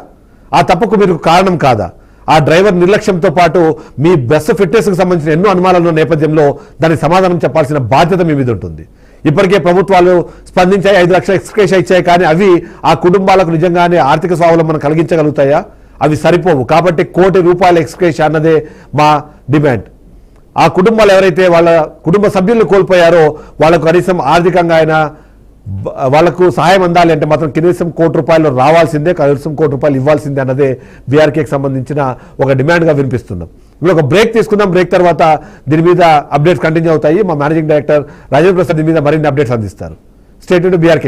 ఆ తప్పుకు మీరు కారణం కాదా? ఆ డ్రైవర్ నిర్లక్ష్యంతో పాటు మీ బస్సు ఫిట్నెస్కి సంబంధించిన ఎన్నో అనుమానాల నేపథ్యంలో దానికి సమాధానం చెప్పాల్సిన బాధ్యత మీ మీద ఉంటుంది. ఇప్పటికే ప్రభుత్వాలు స్పందించాయి, 5 లక్షల ఎక్స్గ్రేషియా ఇచ్చాయి, కానీ అవి ఆ కుటుంబాలకు నిజంగానే ఆర్థిక స్వావలంబన కలిగించగలుగుతాయా? అవి సరిపోవు. కాబట్టి ₹1 కోటి ఎక్స్గ్రేషియా అన్నదే మా డిమాండ్. ఆ కుటుంబాలు ఎవరైతే వాళ్ళ కుటుంబ సభ్యులను కోల్పోయారో వాళ్ళకు కనీసం ఆర్థికంగా అయినా వాళ్లకు సహాయం అందాలి అంటే మాత్రం కనీసం ₹1 కోటి రావాల్సిందే, కనీసం ₹1 కోటి ఇవ్వాల్సిందే అన్నదే బీఆర్కేకి సంబంధించిన ఒక డిమాండ్గా వినిపిస్తున్నాం. ఇప్పుడు ఒక బ్రేక్ తీసుకుందాం. బ్రేక్ తర్వాత దీని మీద అప్డేట్స్ కంటిన్యూ అవుతాయి. మా మేనేజింగ్ డైరెక్టర్ రాజేంద్ర ప్రసాద్ దీని మీద మరిన్ని అప్డేట్స్ అందిస్తారు. Stay tuned to BRK.